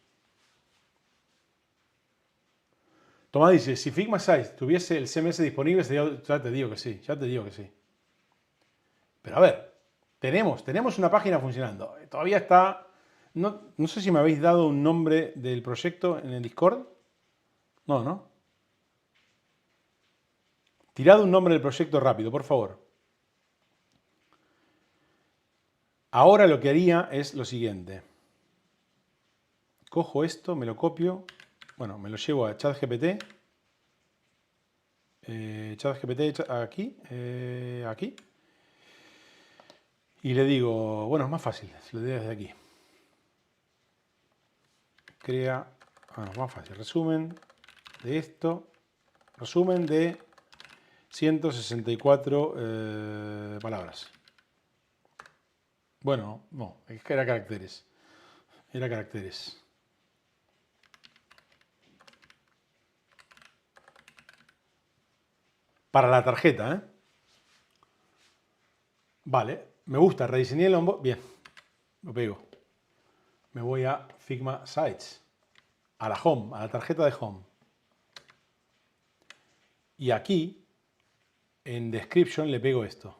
Tomás dice, si Figma Sites tuviese el CMS disponible, ya te digo que sí, ya te digo que sí. Pero a ver, tenemos una página funcionando. Todavía está... No sé si me habéis dado un nombre del proyecto en el Discord. No, ¿no? Tirad un nombre del proyecto rápido, por favor. Ahora lo que haría es lo siguiente. Cojo esto, me lo copio. Bueno, me lo llevo a ChatGPT. ChatGPT aquí. Aquí. Y le digo, bueno, es más fácil, si lo digo desde aquí. Crea, bueno, más fácil, resumen de esto. Resumen de 164 palabras. Bueno, no, es que era caracteres. Era caracteres. Para la tarjeta, ¿eh? Vale, me gusta, rediseñé el onboard. Bien, lo pego. Me voy a Figma Sites, a la home, a la tarjeta de home. Y aquí, en description, le pego esto.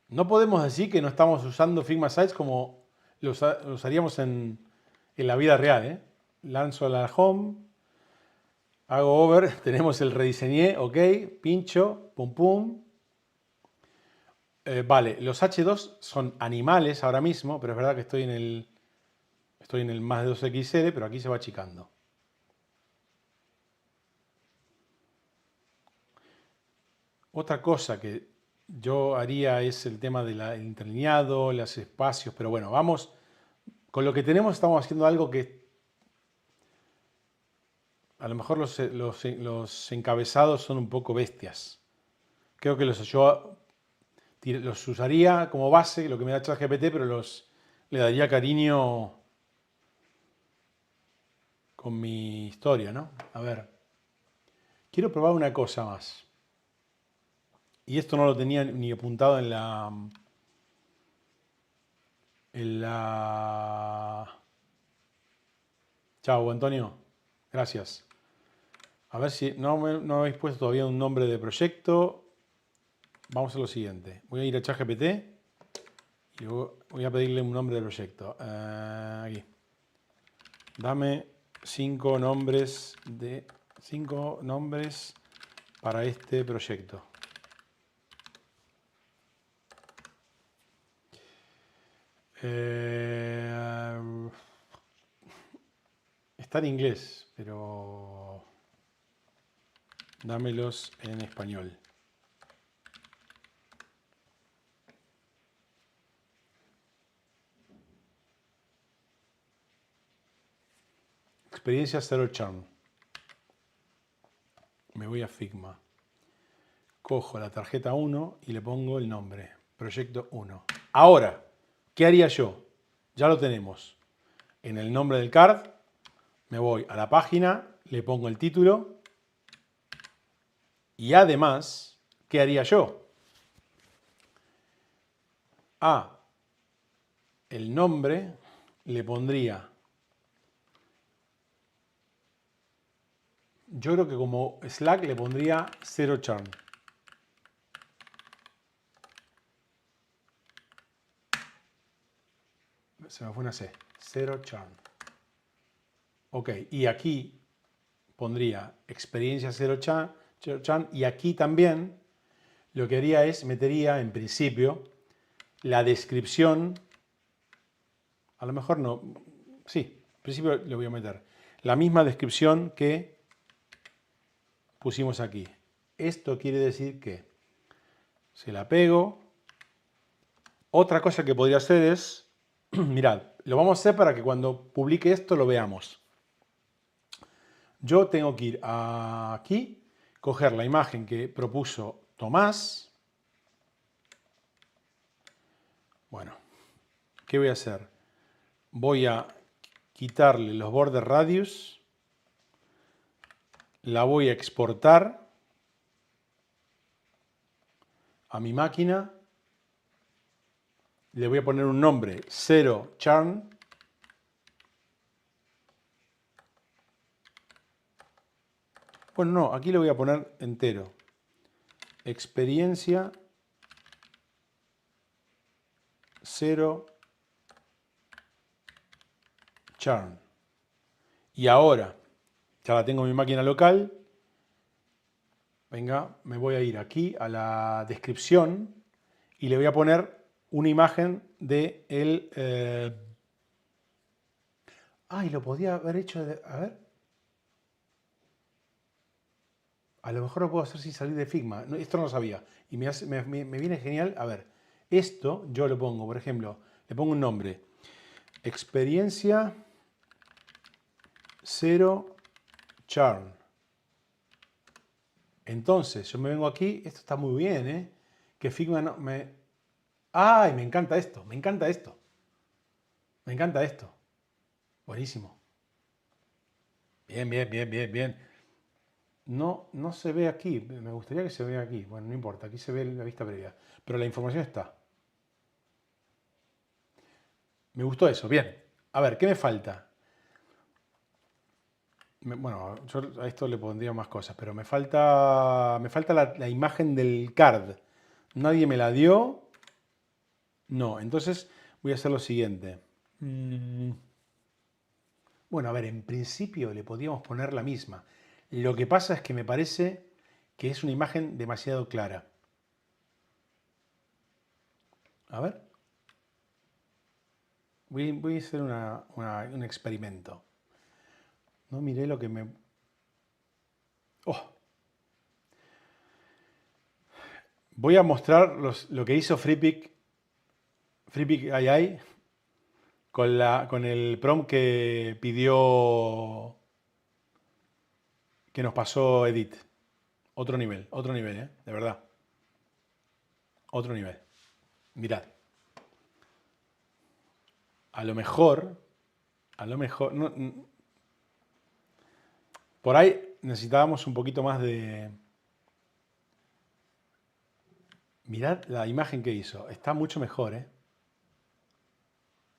No podemos decir que no estamos usando Figma Sites como lo usaríamos en la vida real, ¿eh? Lanzo la home, hago over, tenemos el rediseñé, ok, pincho, pum pum. Vale, los H2 son animales ahora mismo, pero es verdad que estoy en el más de 2XL, pero aquí se va achicando. Otra cosa que yo haría es el tema del interlineado, los espacios, pero bueno, vamos, con lo que tenemos estamos haciendo algo que a lo mejor los encabezados son un poco bestias. Creo que yo los usaría como base, lo que me da ChatGPT, pero le daría cariño con mi historia, ¿no? A ver, quiero probar una cosa más. Y esto no lo tenía ni apuntado en la... Chao, Antonio. Gracias. A ver si no habéis puesto todavía un nombre de proyecto. Vamos a lo siguiente. Voy a ir a ChatGPT y voy a pedirle un nombre de proyecto. Aquí. Dame 5 nombres para este proyecto. Está en inglés, pero dámelos en español. experiencia 0 Charm. Me voy a Figma. Cojo la tarjeta 1 y le pongo el nombre. Proyecto 1. Ahora, ¿qué haría yo? Ya lo tenemos. En el nombre del card, me voy a la página, le pongo el título y además, ¿qué haría yo? A el nombre le pondría, yo creo que como Slack le pondría 0 Charm. Se me fue una C. 0 Charm. Ok, y aquí pondría experiencia 0 Charm y aquí también lo que haría es, metería en principio la descripción, a lo mejor no, sí, en principio le voy a meter la misma descripción que pusimos aquí. Esto quiere decir que se la pego. Otra cosa que podría hacer es, mirad, lo vamos a hacer para que cuando publique esto lo veamos. Yo tengo que ir aquí, coger la imagen que propuso Tomás. Bueno, ¿qué voy a hacer? Voy a quitarle los border radius, la voy a exportar a mi máquina, le voy a poner un nombre, 0 Charm, bueno, no, aquí le voy a poner entero, experiencia 0 Charm. Y ahora, ya la tengo en mi máquina local, venga, me voy a ir aquí a la descripción y le voy a poner una imagen de el... Ay, lo podía haber hecho de... A ver. A lo mejor lo puedo hacer sin salir de Figma. No, esto no lo sabía. Y me viene genial. A ver, esto yo lo pongo, por ejemplo, le pongo un nombre. Experiencia 0 Charm. Entonces, yo me vengo aquí. Esto está muy bien, ¿eh? Que Figma no me... ¡Ay! Me encanta esto. Me encanta esto. Me encanta esto. Buenísimo. Bien, bien, bien, bien, bien. No, no se ve aquí. Me gustaría que se vea aquí. Bueno, no importa. Aquí se ve la vista previa. Pero la información está. Me gustó eso. Bien. A ver, ¿qué me falta? Bueno, yo a esto le pondría más cosas, pero me falta la imagen del card. Nadie me la dio. No, entonces voy a hacer lo siguiente. Bueno, a ver, en principio le podríamos poner la misma. Lo que pasa es que me parece que es una imagen demasiado clara. A ver. Voy a hacer un experimento. No miré lo que me... Oh. Voy a mostrar lo que hizo FreePic AI con el prompt que pidió, que nos pasó Edith. Otro nivel, de verdad. Otro nivel. Mirad. A lo mejor, por ahí necesitábamos un poquito más de... Mirad la imagen que hizo. Está mucho mejor, ¿eh?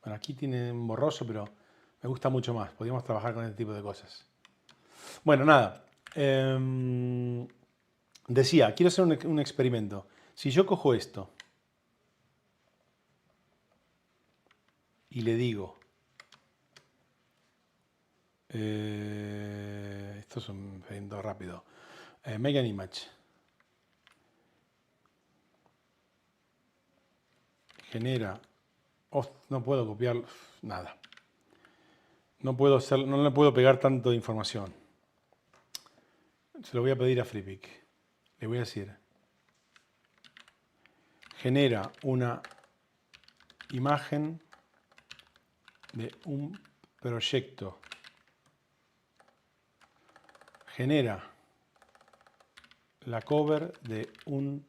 Bueno, aquí tiene un borroso, pero me gusta mucho más. Podríamos trabajar con este tipo de cosas. Bueno, nada. Decía, quiero hacer un experimento. Si yo cojo esto y le digo... esto es un experimento rápido. Make an image. Genera... Oh, no puedo copiar nada. No le puedo pegar tanto de información. Se lo voy a pedir a FreePic. Le voy a decir, genera una imagen de un proyecto genera la cover de un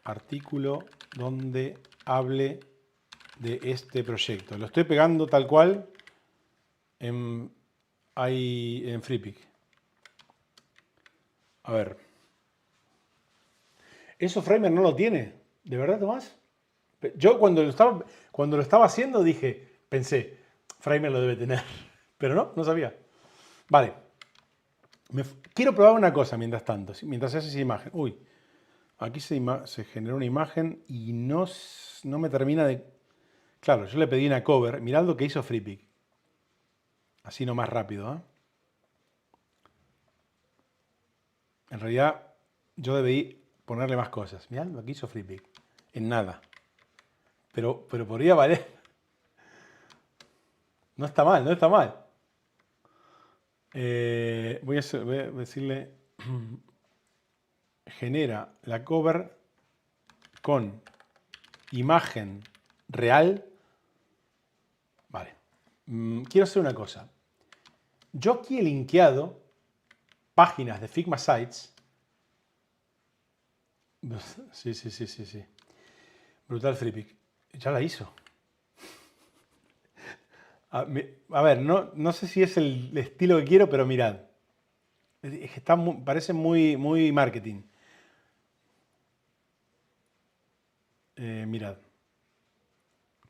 artículo donde hable de este proyecto. Lo estoy pegando tal cual en Freepik. A ver. ¿Eso Framer no lo tiene? ¿De verdad, Tomás? Yo cuando lo estaba haciendo pensé, Framer lo debe tener. Pero no sabía. Vale. Quiero probar una cosa mientras tanto, mientras se hace esa imagen. Uy, aquí se generó una imagen y no me termina de... Claro, yo le pedí una cover. Mirad lo que hizo Freepik. Así nomás rápido, ¿eh? En realidad, yo debí ponerle más cosas. Mirad lo que hizo Freepik. En nada. Pero podría valer. No está mal, no está mal. Voy a decirle, genera la cover con imagen real. Vale. Quiero hacer una cosa. Yo aquí he linkeado páginas de Figma Sites. Sí. Brutal Freepik. Ya la hizo. A ver, no sé si es el estilo que quiero, pero mirad. Es que parece muy marketing. Mirad.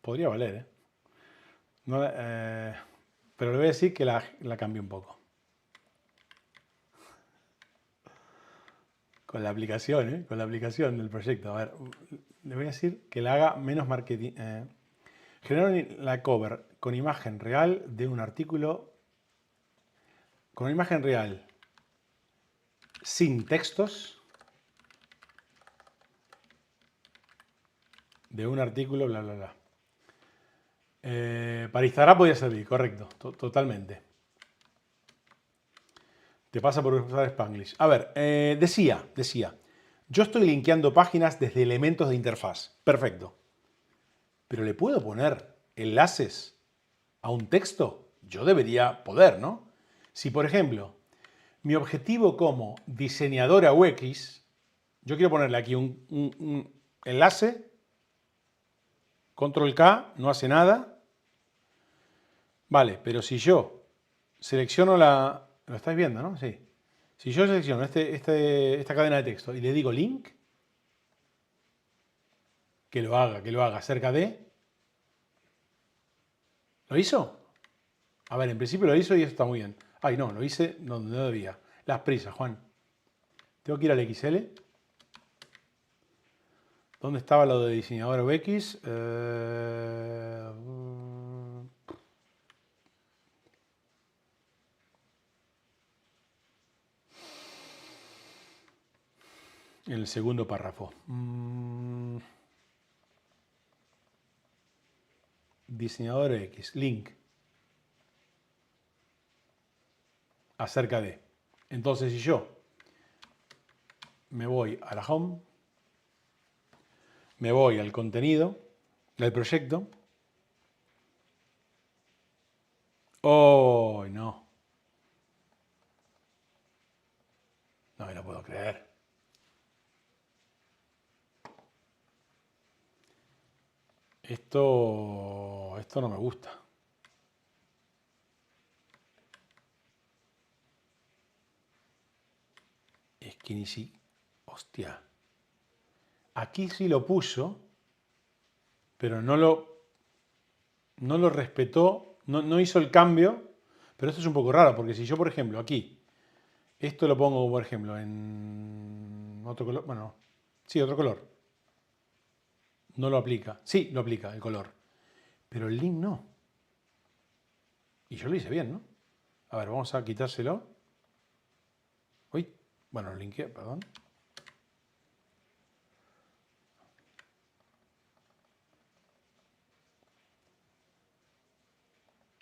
Podría valer, ¿eh? Pero le voy a decir que la cambie un poco. Con la aplicación, ¿eh? Con la aplicación del proyecto. A ver, le voy a decir que la haga menos marketing. Generar la cover con imagen real de un artículo. Con una imagen real sin textos de un artículo, bla, bla, bla. Para Instagram podría servir, correcto, totalmente. Te pasa por usar Spanglish. A ver, decía, yo estoy linkeando páginas desde elementos de interfaz. Perfecto. Pero ¿le puedo poner enlaces a un texto? Yo debería poder, ¿no? Si, por ejemplo, mi objetivo como diseñadora UX, yo quiero ponerle aquí un enlace, control K, no hace nada. Vale, pero si yo selecciono la... ¿Lo estáis viendo, no? Sí. Si yo selecciono esta cadena de texto y le digo link, que lo haga cerca de... ¿Lo hizo? A ver, en principio lo hizo y eso está muy bien. Ay, no, lo hice donde no debía. Las prisas, Juan. Tengo que ir al XL. ¿Dónde estaba lo de diseñador UX? En el segundo párrafo. Diseñador X, link. Acerca de. Entonces, si yo me voy a la home, me voy al contenido del proyecto. ¡Oh, no! No me lo puedo creer. Esto no me gusta. Es que ni si... Hostia. Aquí sí lo puso, pero no lo respetó, no hizo el cambio. Pero esto es un poco raro, porque si yo, por ejemplo, aquí, esto lo pongo, por ejemplo, en otro color, bueno, sí, otro color. No lo aplica. Sí, lo aplica el color. Pero el link no. Y yo lo hice bien, ¿no? A ver, vamos a quitárselo. Uy, bueno, lo linké, perdón.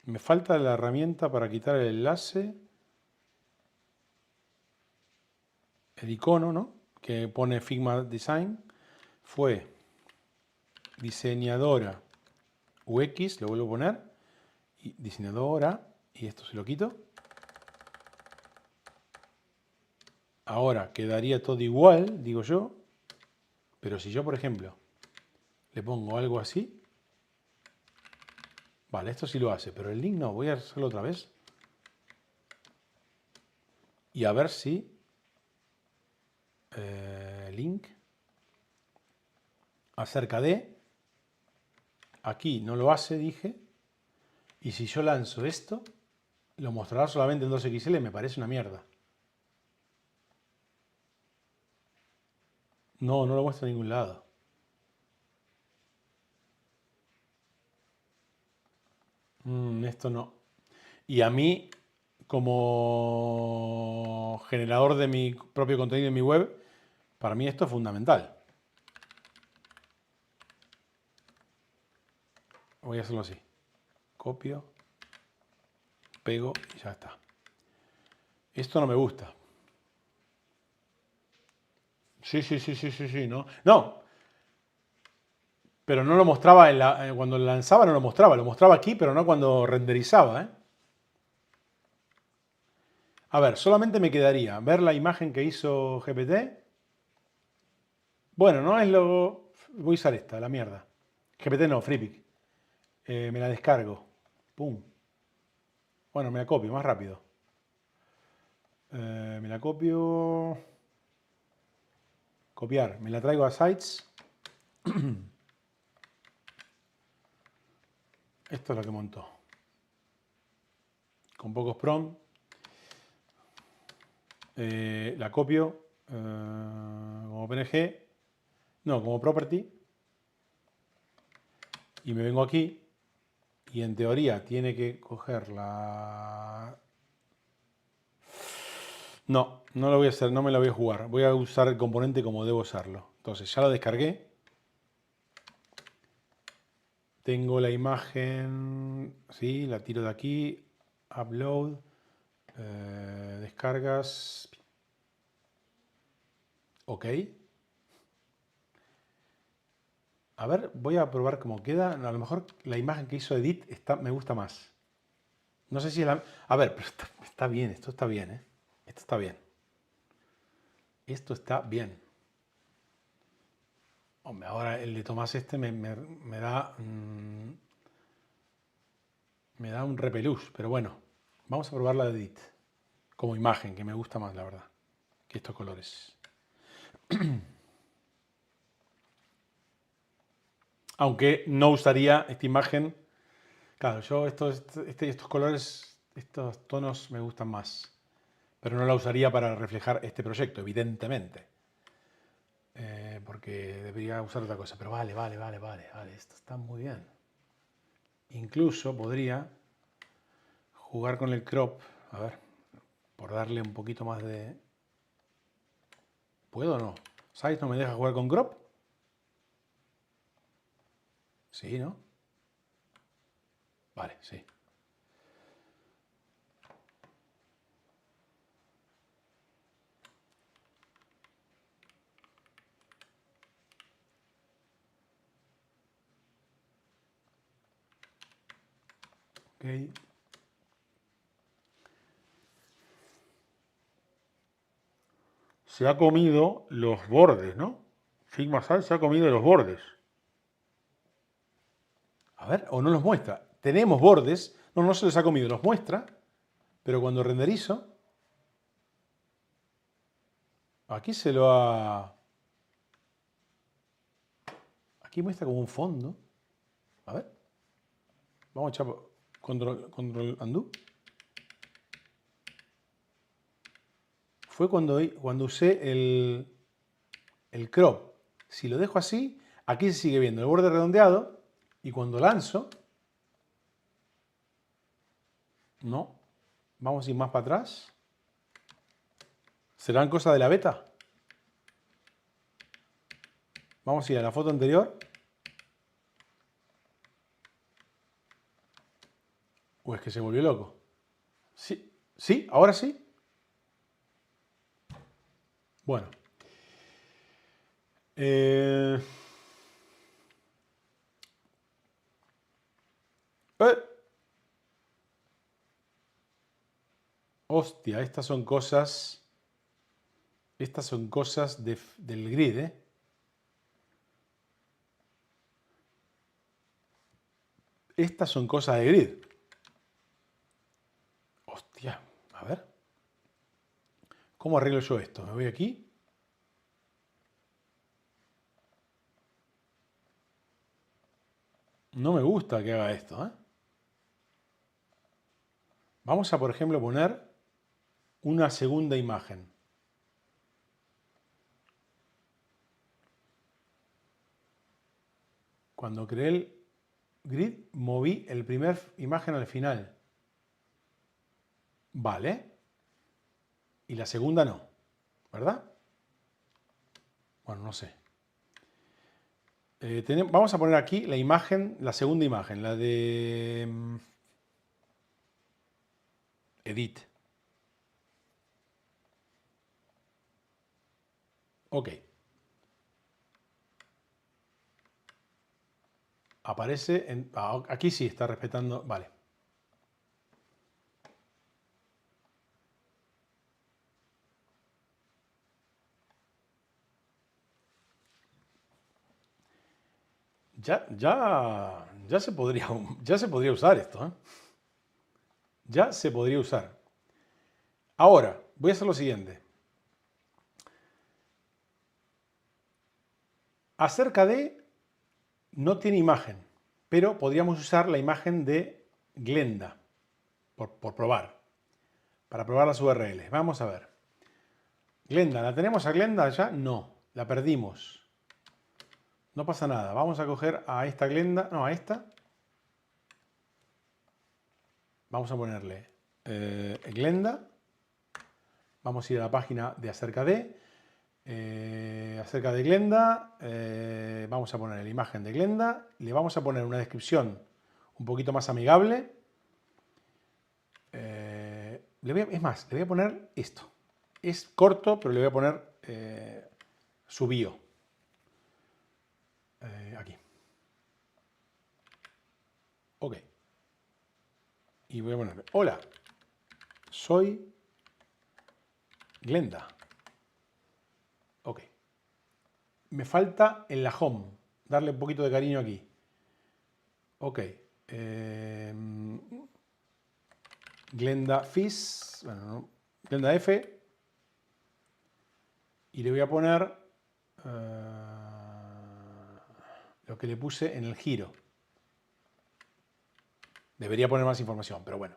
Me falta la herramienta para quitar el enlace. El icono, ¿no? Que pone Figma Design. Fue diseñadora UX, lo vuelvo a poner. Y diseñadora, y esto se lo quito. Ahora quedaría todo igual, digo yo. Pero si yo, por ejemplo, le pongo algo así. Vale, esto sí lo hace, pero el link no. Voy a hacerlo otra vez. Y a ver si... link. Acerca de... Aquí no lo hace, dije. Y si yo lanzo esto, lo mostrará solamente en 2XL. Me parece una mierda. No, no lo muestra en ningún lado. Esto no. Y a mí, como generador de mi propio contenido en mi web, para mí esto es fundamental. Voy a hacerlo así. Copio, pego y ya está. Esto no me gusta. Sí, no. No, pero no lo mostraba cuando lo lanzaba, no lo mostraba. Lo mostraba aquí, pero no cuando renderizaba, ¿eh? A ver, solamente me quedaría ver la imagen que hizo GPT. Bueno, no es lo... Voy a usar esta, la mierda. GPT no, FreePic. Me la descargo. Pum. Bueno, me la copio, más rápido. Me la copio. Copiar. Me la traigo a Sites. Esto es lo que montó. Con pocos prompts. La copio como PNG. No, como property. Y me vengo aquí. Y en teoría tiene que coger la... No, no lo voy a hacer, no me la voy a jugar. Voy a usar el componente como debo usarlo. Entonces, ya lo descargué. Tengo la imagen, sí, la tiro de aquí. Upload. Descargas. Ok. A ver, voy a probar cómo queda. A lo mejor la imagen que hizo Edit me gusta más. No sé si es la... A ver, pero está bien, esto está bien, ¿eh? Esto está bien. Esto está bien. Hombre, ahora el de Tomás este me da... me da un repelús, pero bueno. Vamos a probar la de Edit. Como imagen, que me gusta más, la verdad, que estos colores. Aunque no usaría esta imagen. Claro, yo estos colores, estos tonos me gustan más. Pero no la usaría para reflejar este proyecto, evidentemente. Porque debería usar otra cosa. Pero vale. Esto está muy bien. Incluso podría jugar con el crop. A ver, por darle un poquito más de... ¿Puedo o no? ¿Size no me deja jugar con crop? Sí, ¿no? Vale, sí. Ok. Se ha comido los bordes, ¿no? Figma Sal se ha comido los bordes. A ver, o no los muestra. Tenemos bordes. No, no se los ha comido, los muestra. Pero cuando renderizo, aquí se lo ha... Aquí muestra como un fondo. A ver. Vamos a echar control undo. Fue cuando usé el crop. Si lo dejo así, aquí se sigue viendo el borde redondeado. Y cuando lanzo, no. Vamos a ir más para atrás. ¿Serán cosas de la beta? Vamos a ir a la foto anterior. ¿O es que se volvió loco? Sí, sí, ahora sí. Bueno. Eh, eh, Hostia, estas son cosas... Estas son cosas del grid, ¿eh? Estas son cosas de grid. Hostia, a ver. ¿Cómo arreglo yo esto? Me voy aquí. No me gusta que haga esto, ¿eh? Vamos a, por ejemplo, poner una segunda imagen. Cuando creé el grid, moví el primer imagen al final. Vale. Y la segunda no, ¿verdad? Bueno, no sé. Vamos a poner aquí la imagen, la segunda imagen, la de Edit. Ok. Aparece en... aquí sí está respetando... Vale. Ya se podría usar esto, ¿eh? Ya se podría usar. Ahora, voy a hacer lo siguiente. Acerca de... No tiene imagen, pero podríamos usar la imagen de Glenda, por probar, para probar las URLs. Vamos a ver. Glenda, ¿la tenemos a Glenda ya? No, la perdimos. No pasa nada. Vamos a coger a esta Glenda, no, a esta. Vamos a ponerle Glenda. Vamos a ir a la página de acerca de Glenda. Vamos a poner la imagen de Glenda. Le vamos a poner una descripción un poquito más amigable. Es más, le voy a poner esto. Es corto, pero le voy a poner su bio. Aquí. Ok. Y voy a ponerle, hola, soy Glenda. Ok. Me falta en la home, darle un poquito de cariño aquí. Ok. Glenda Fis, bueno, no, Glenda F. Y le voy a poner lo que le puse en el giro. Debería poner más información, pero bueno.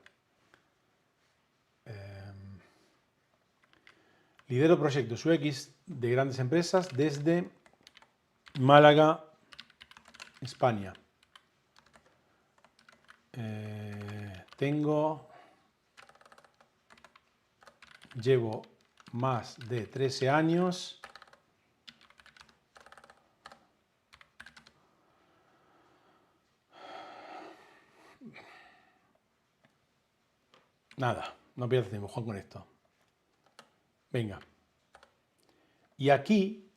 Lidero proyectos UX de grandes empresas desde Málaga, España. Llevo más de 13 años. Nada, no pierdas tiempo, Juan, con esto. Venga. Y aquí,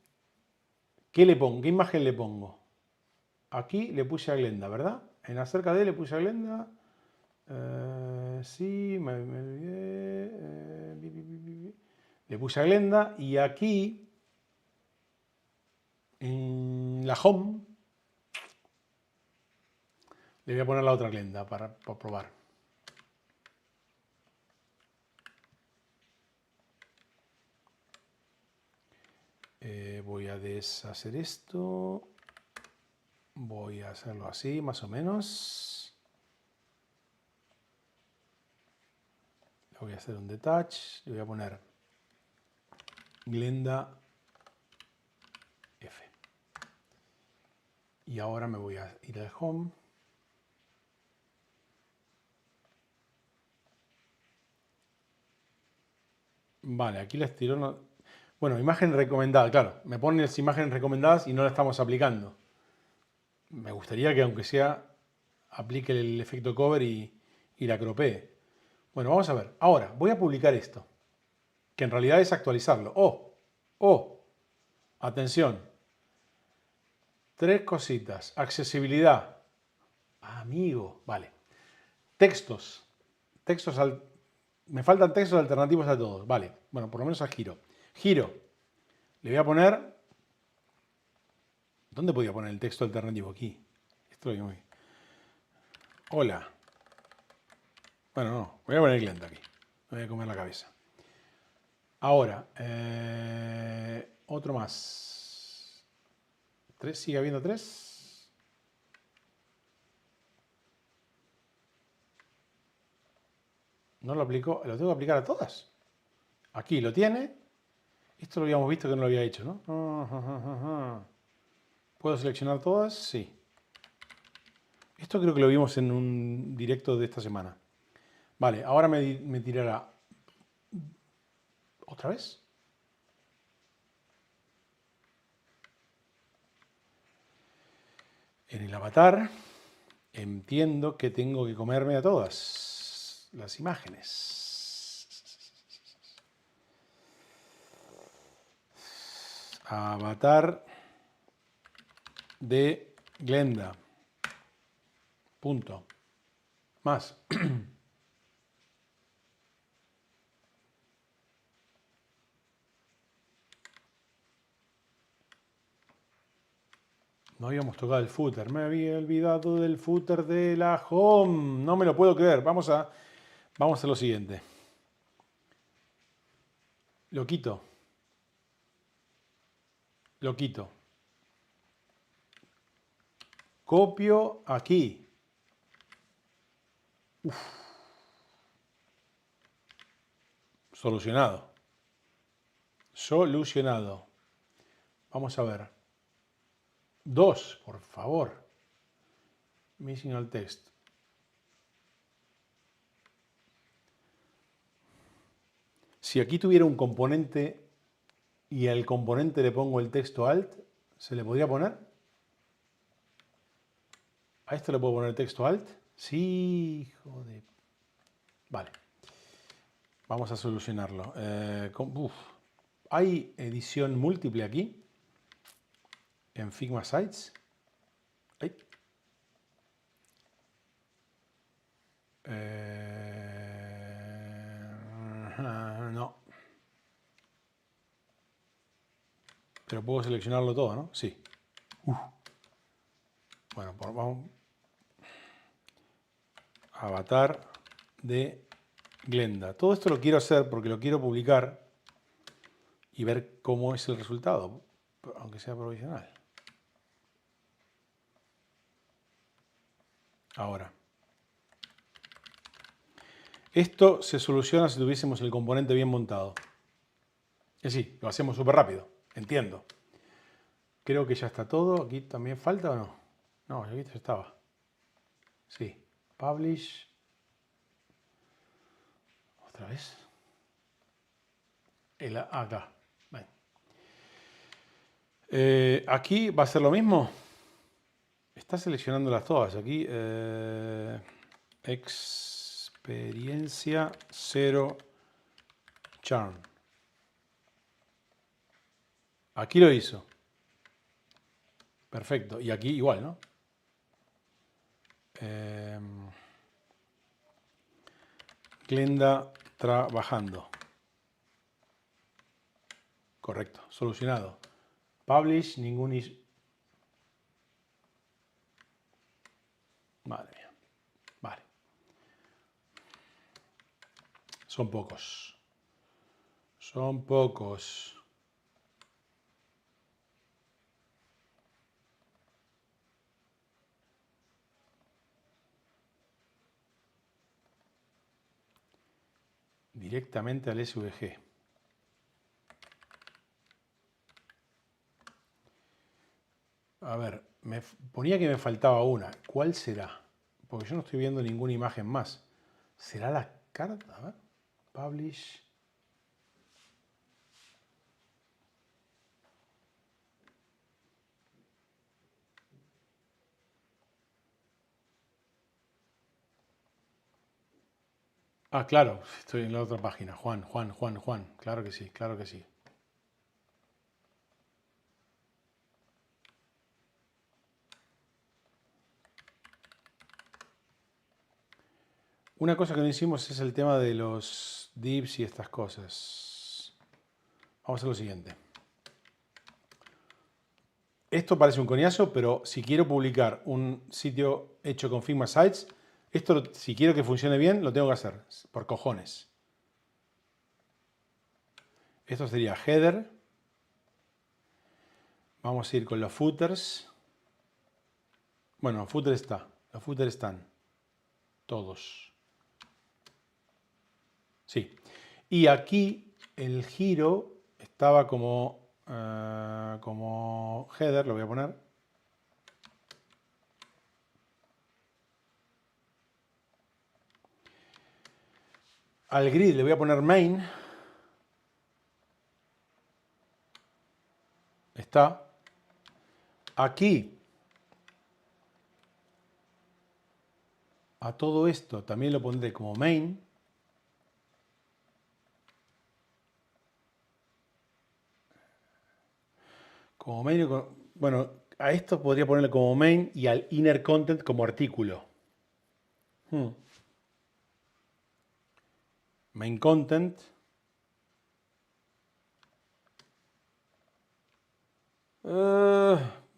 ¿qué le pongo? ¿Qué imagen le pongo? Aquí le puse a Glenda, ¿verdad? En acerca de le puse a Glenda. Sí, me olvidé. Le puse a Glenda y aquí, en la home, le voy a poner la otra Glenda para probar. Voy a deshacer esto. Voy a hacerlo así, más o menos. Le voy a hacer un detach. Le voy a poner Glenda F. Y ahora me voy a ir al home. Vale, aquí les tiro... No... Bueno, imagen recomendada, claro. Me ponen las imágenes recomendadas y no la estamos aplicando. Me gustaría que aunque sea aplique el efecto cover y la cropee. Bueno, vamos a ver. Ahora, voy a publicar esto. Que en realidad es actualizarlo. Atención. 3 cositas. Accesibilidad. Amigo. Vale. Textos. Me faltan textos alternativos a todos. Vale. Bueno, por lo menos a giro. Giro. Le voy a poner... ¿Dónde podía poner el texto alternativo? Aquí. Esto lo que... Hola. Bueno, no. Voy a poner Glenda aquí. Me voy a comer la cabeza. Ahora, otro más. ¿Tres? ¿Sigue habiendo tres? No lo aplico. ¿Lo tengo que aplicar a todas? Aquí lo tiene. Esto lo habíamos visto que no lo había hecho, ¿no? ¿Puedo seleccionar todas? Sí. Esto creo que lo vimos en un directo de esta semana. Vale, ahora me tirará... ¿Otra vez? En el avatar entiendo que tengo que comerme a todas las imágenes. Avatar de Glenda. Punto. Más. No habíamos tocado el footer. Me había olvidado del footer de la home. No me lo puedo creer. Vamos a lo siguiente. Lo quito. Lo quito. Copio aquí. Uf. Solucionado. Solucionado. Vamos a ver. 2, por favor. Missing al text. Si aquí tuviera un componente y al componente le pongo el texto alt, ¿se le podría poner? ¿A esto le puedo poner el texto alt? Sí, hijo de... Vale. Vamos a solucionarlo. ¿Hay edición múltiple aquí? En Figma Sites. ¿Hay? No. Pero puedo seleccionarlo todo, ¿no? Sí. Bueno, vamos. Avatar de Glenda. Todo esto lo quiero hacer porque lo quiero publicar y ver cómo es el resultado, aunque sea provisional. Ahora. Esto se soluciona si tuviésemos el componente bien montado. Es decir, lo hacemos súper rápido, entiendo. Creo que ya está todo. ¿Aquí también falta o no? No, aquí ya estaba. Sí. Publish. ¿Otra vez? Acá. Bueno. Aquí va a ser lo mismo. Está seleccionándolas todas. Aquí. Experiencia 0 charm. Aquí lo hizo. Perfecto. Y aquí igual, ¿no? Glenda trabajando. Correcto. Solucionado. Publish, ningún is... Madre mía. Vale. Son pocos. Son pocos. Directamente al SVG. A ver, me ponía que me faltaba una. ¿Cuál será? Porque yo no estoy viendo ninguna imagen más. ¿Será la carta? A ver. Publish. Ah, claro, estoy en la otra página. Juan. Claro que sí, claro que sí. Una cosa que no hicimos es el tema de los divs y estas cosas. Vamos a hacer lo siguiente. Esto parece un coñazo, pero si quiero publicar un sitio hecho con Figma Sites, esto si quiero que funcione bien, lo tengo que hacer, por cojones. Esto sería header. Vamos a ir con los footers. Bueno, footer está. Los footers están. Todos. Sí. Y aquí el giro estaba como header, lo voy a poner. Al grid le voy a poner main. Está. Aquí, a todo esto también lo pondré como main. Como main, bueno, a esto podría ponerle como main y al inner content como artículo. Main content.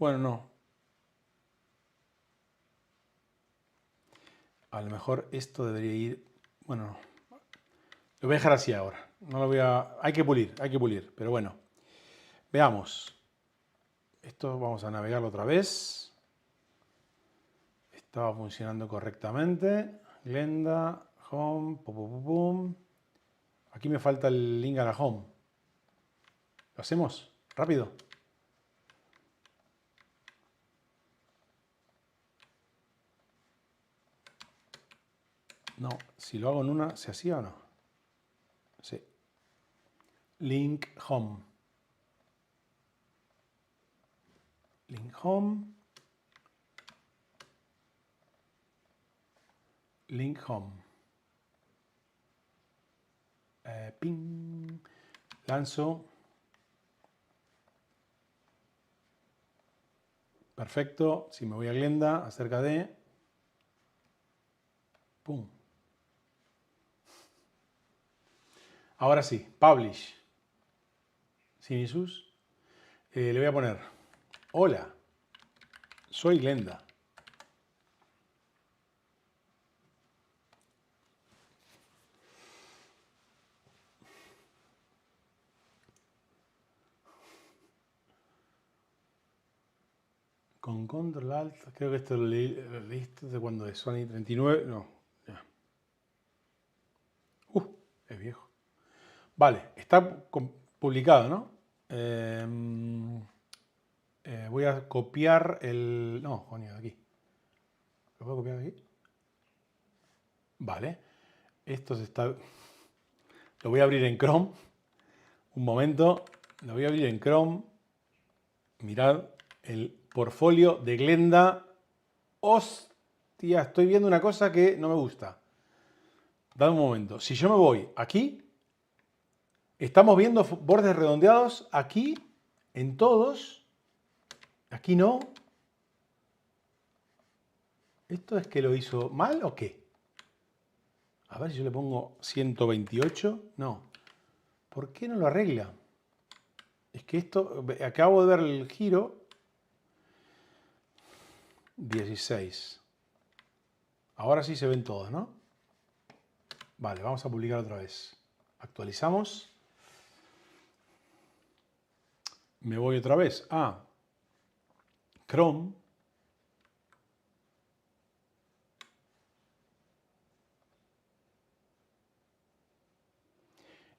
Bueno, no. A lo mejor esto debería ir... Bueno, no. Lo voy a dejar así ahora. No lo voy a... Hay que pulir. Pero bueno. Veamos. Esto vamos a navegarlo otra vez. Estaba funcionando correctamente. Glenda, home, pum, pum, pum, pum. Aquí me falta el link a la home. ¿Lo hacemos? Rápido. No, si lo hago en una, ¿se hacía o no? Sí. Link home. Link home. Link home. Ping. Lanzo. Perfecto. Si me voy a Glenda, acerca de... Pum. Ahora sí, publish. Sin Jesús. Le voy a poner, hola, soy Glenda. Con control alt, creo que esto lo leíste de cuando es Sony 39, no, ya. Es viejo. Vale, está publicado, ¿no? Voy a copiar el... No, coño, de aquí. ¿Lo puedo copiar de aquí? Vale. Esto se está... Lo voy a abrir en Chrome. Un momento. Lo voy a abrir en Chrome. Mirad el portfolio de Glenda. Hostia, estoy viendo una cosa que no me gusta. Dame un momento. Si yo me voy aquí, estamos viendo bordes redondeados aquí, en todos. Aquí no. ¿Esto es que lo hizo mal o qué? A ver si yo le pongo 128. No. ¿Por qué no lo arregla? Es que esto, acabo de ver el giro. 16. Ahora sí se ven todos, ¿no? Vale, vamos a publicar otra vez. Actualizamos. Me voy otra vez a Chrome.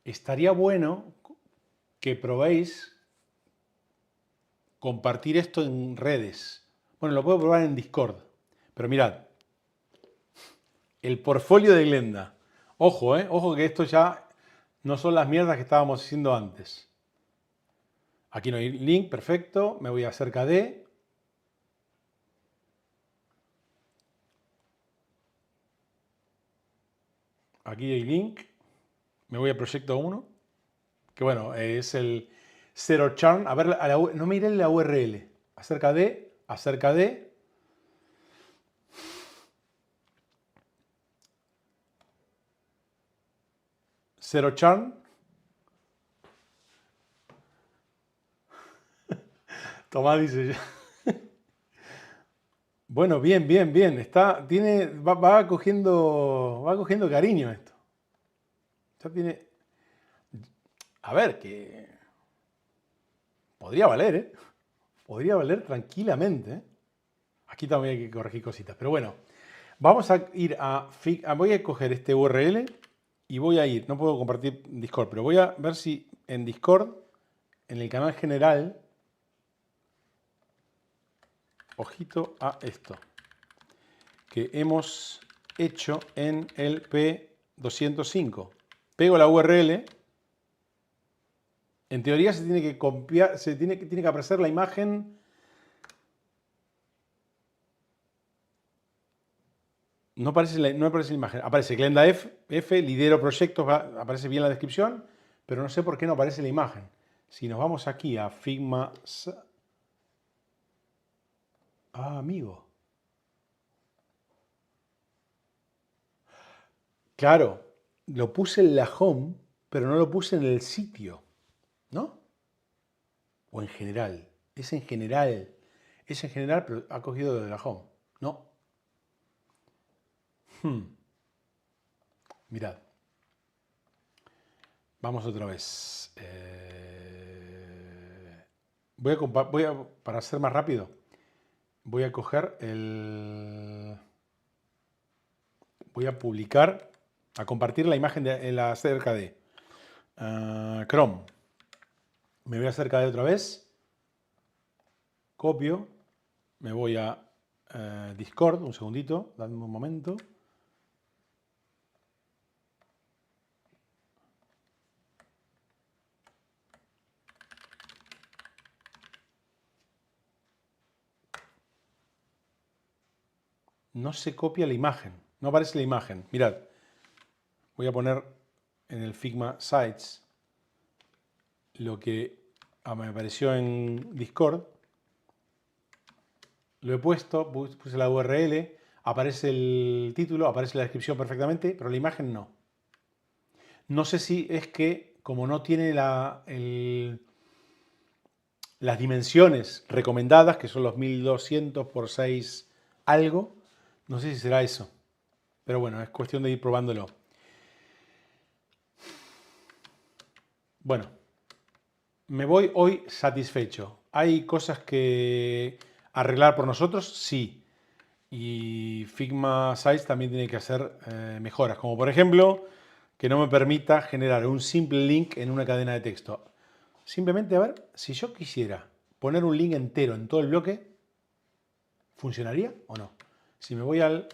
Estaría bueno que probéis compartir esto en redes. Bueno, lo puedo probar en Discord. Pero mirad, el portfolio de Glenda. Ojo, ojo que esto ya no son las mierdas que estábamos haciendo antes. Aquí no hay link, perfecto. Me voy a acerca de... Aquí hay link. Me voy a proyecto 1. Que bueno, es el Zero Charm. A ver, no miré la URL. Acerca de... Zero Charm. Tomás dice yo. Bueno, bien, bien, bien. Va cogiendo cariño esto. Ya tiene. A ver, que podría valer, ¿eh? Podría valer tranquilamente, ¿eh? Aquí también hay que corregir cositas. Pero bueno, vamos a ir voy a coger este URL y voy a ir. No puedo compartir Discord, pero voy a ver si en Discord, en el canal general, ojito a esto, que hemos hecho en el P205. Pego la URL. En teoría se tiene que copiar, tiene que aparecer la imagen. No aparece la imagen. Aparece Glenda F, lidero proyectos, aparece bien la descripción, pero no sé por qué no aparece la imagen. Si nos vamos aquí a Figma. Ah, amigo. Claro, lo puse en la home, pero no lo puse en el sitio. ¿No? O en general. Es en general. Es en general, pero ha cogido de la home. No. Mirad. Vamos otra vez. Para ser más rápido, voy a coger voy a publicar, a compartir la imagen en la acerca de Chrome. Me voy acerca de otra vez. Copio. Me voy a Discord. Un segundito. Dadme un momento. No se copia la imagen. No aparece la imagen. Mirad. Voy a poner en el Figma Sites lo que me apareció en Discord. Lo he puesto, puse la URL, aparece el título, aparece la descripción perfectamente, pero la imagen no. No sé si es que, como no tiene las dimensiones recomendadas, que son los 1200 por 6 algo, no sé si será eso. Pero bueno, es cuestión de ir probándolo. Bueno, me voy hoy satisfecho. ¿Hay cosas que arreglar por nosotros? Sí. Y Figma Sites también tiene que hacer mejoras, como por ejemplo que no me permita generar un simple link en una cadena de texto. Simplemente, a ver, si yo quisiera poner un link entero en todo el bloque, ¿funcionaría o no? Si me voy al...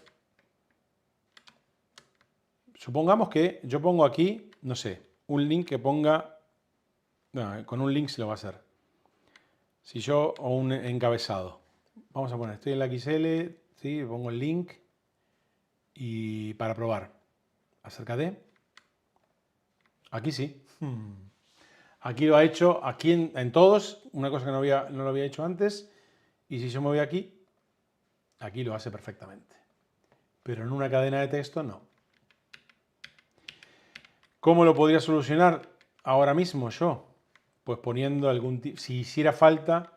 Supongamos que yo pongo aquí, no sé, un link que ponga... No, con un link se lo va a hacer. Si yo, o un encabezado. Vamos a poner, estoy en la XL, ¿sí? Pongo el link y para probar. Acerca de... Aquí sí. Aquí lo ha hecho, aquí en todos, una cosa que no lo había hecho antes. Y si yo me voy aquí, aquí lo hace perfectamente. Pero en una cadena de texto no. ¿Cómo lo podría solucionar ahora mismo yo? Pues poniendo si hiciera falta,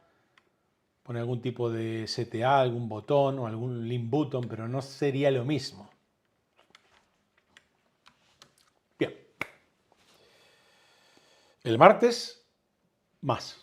poner algún tipo de CTA, algún botón o algún link button, pero no sería lo mismo. Bien. El martes, más.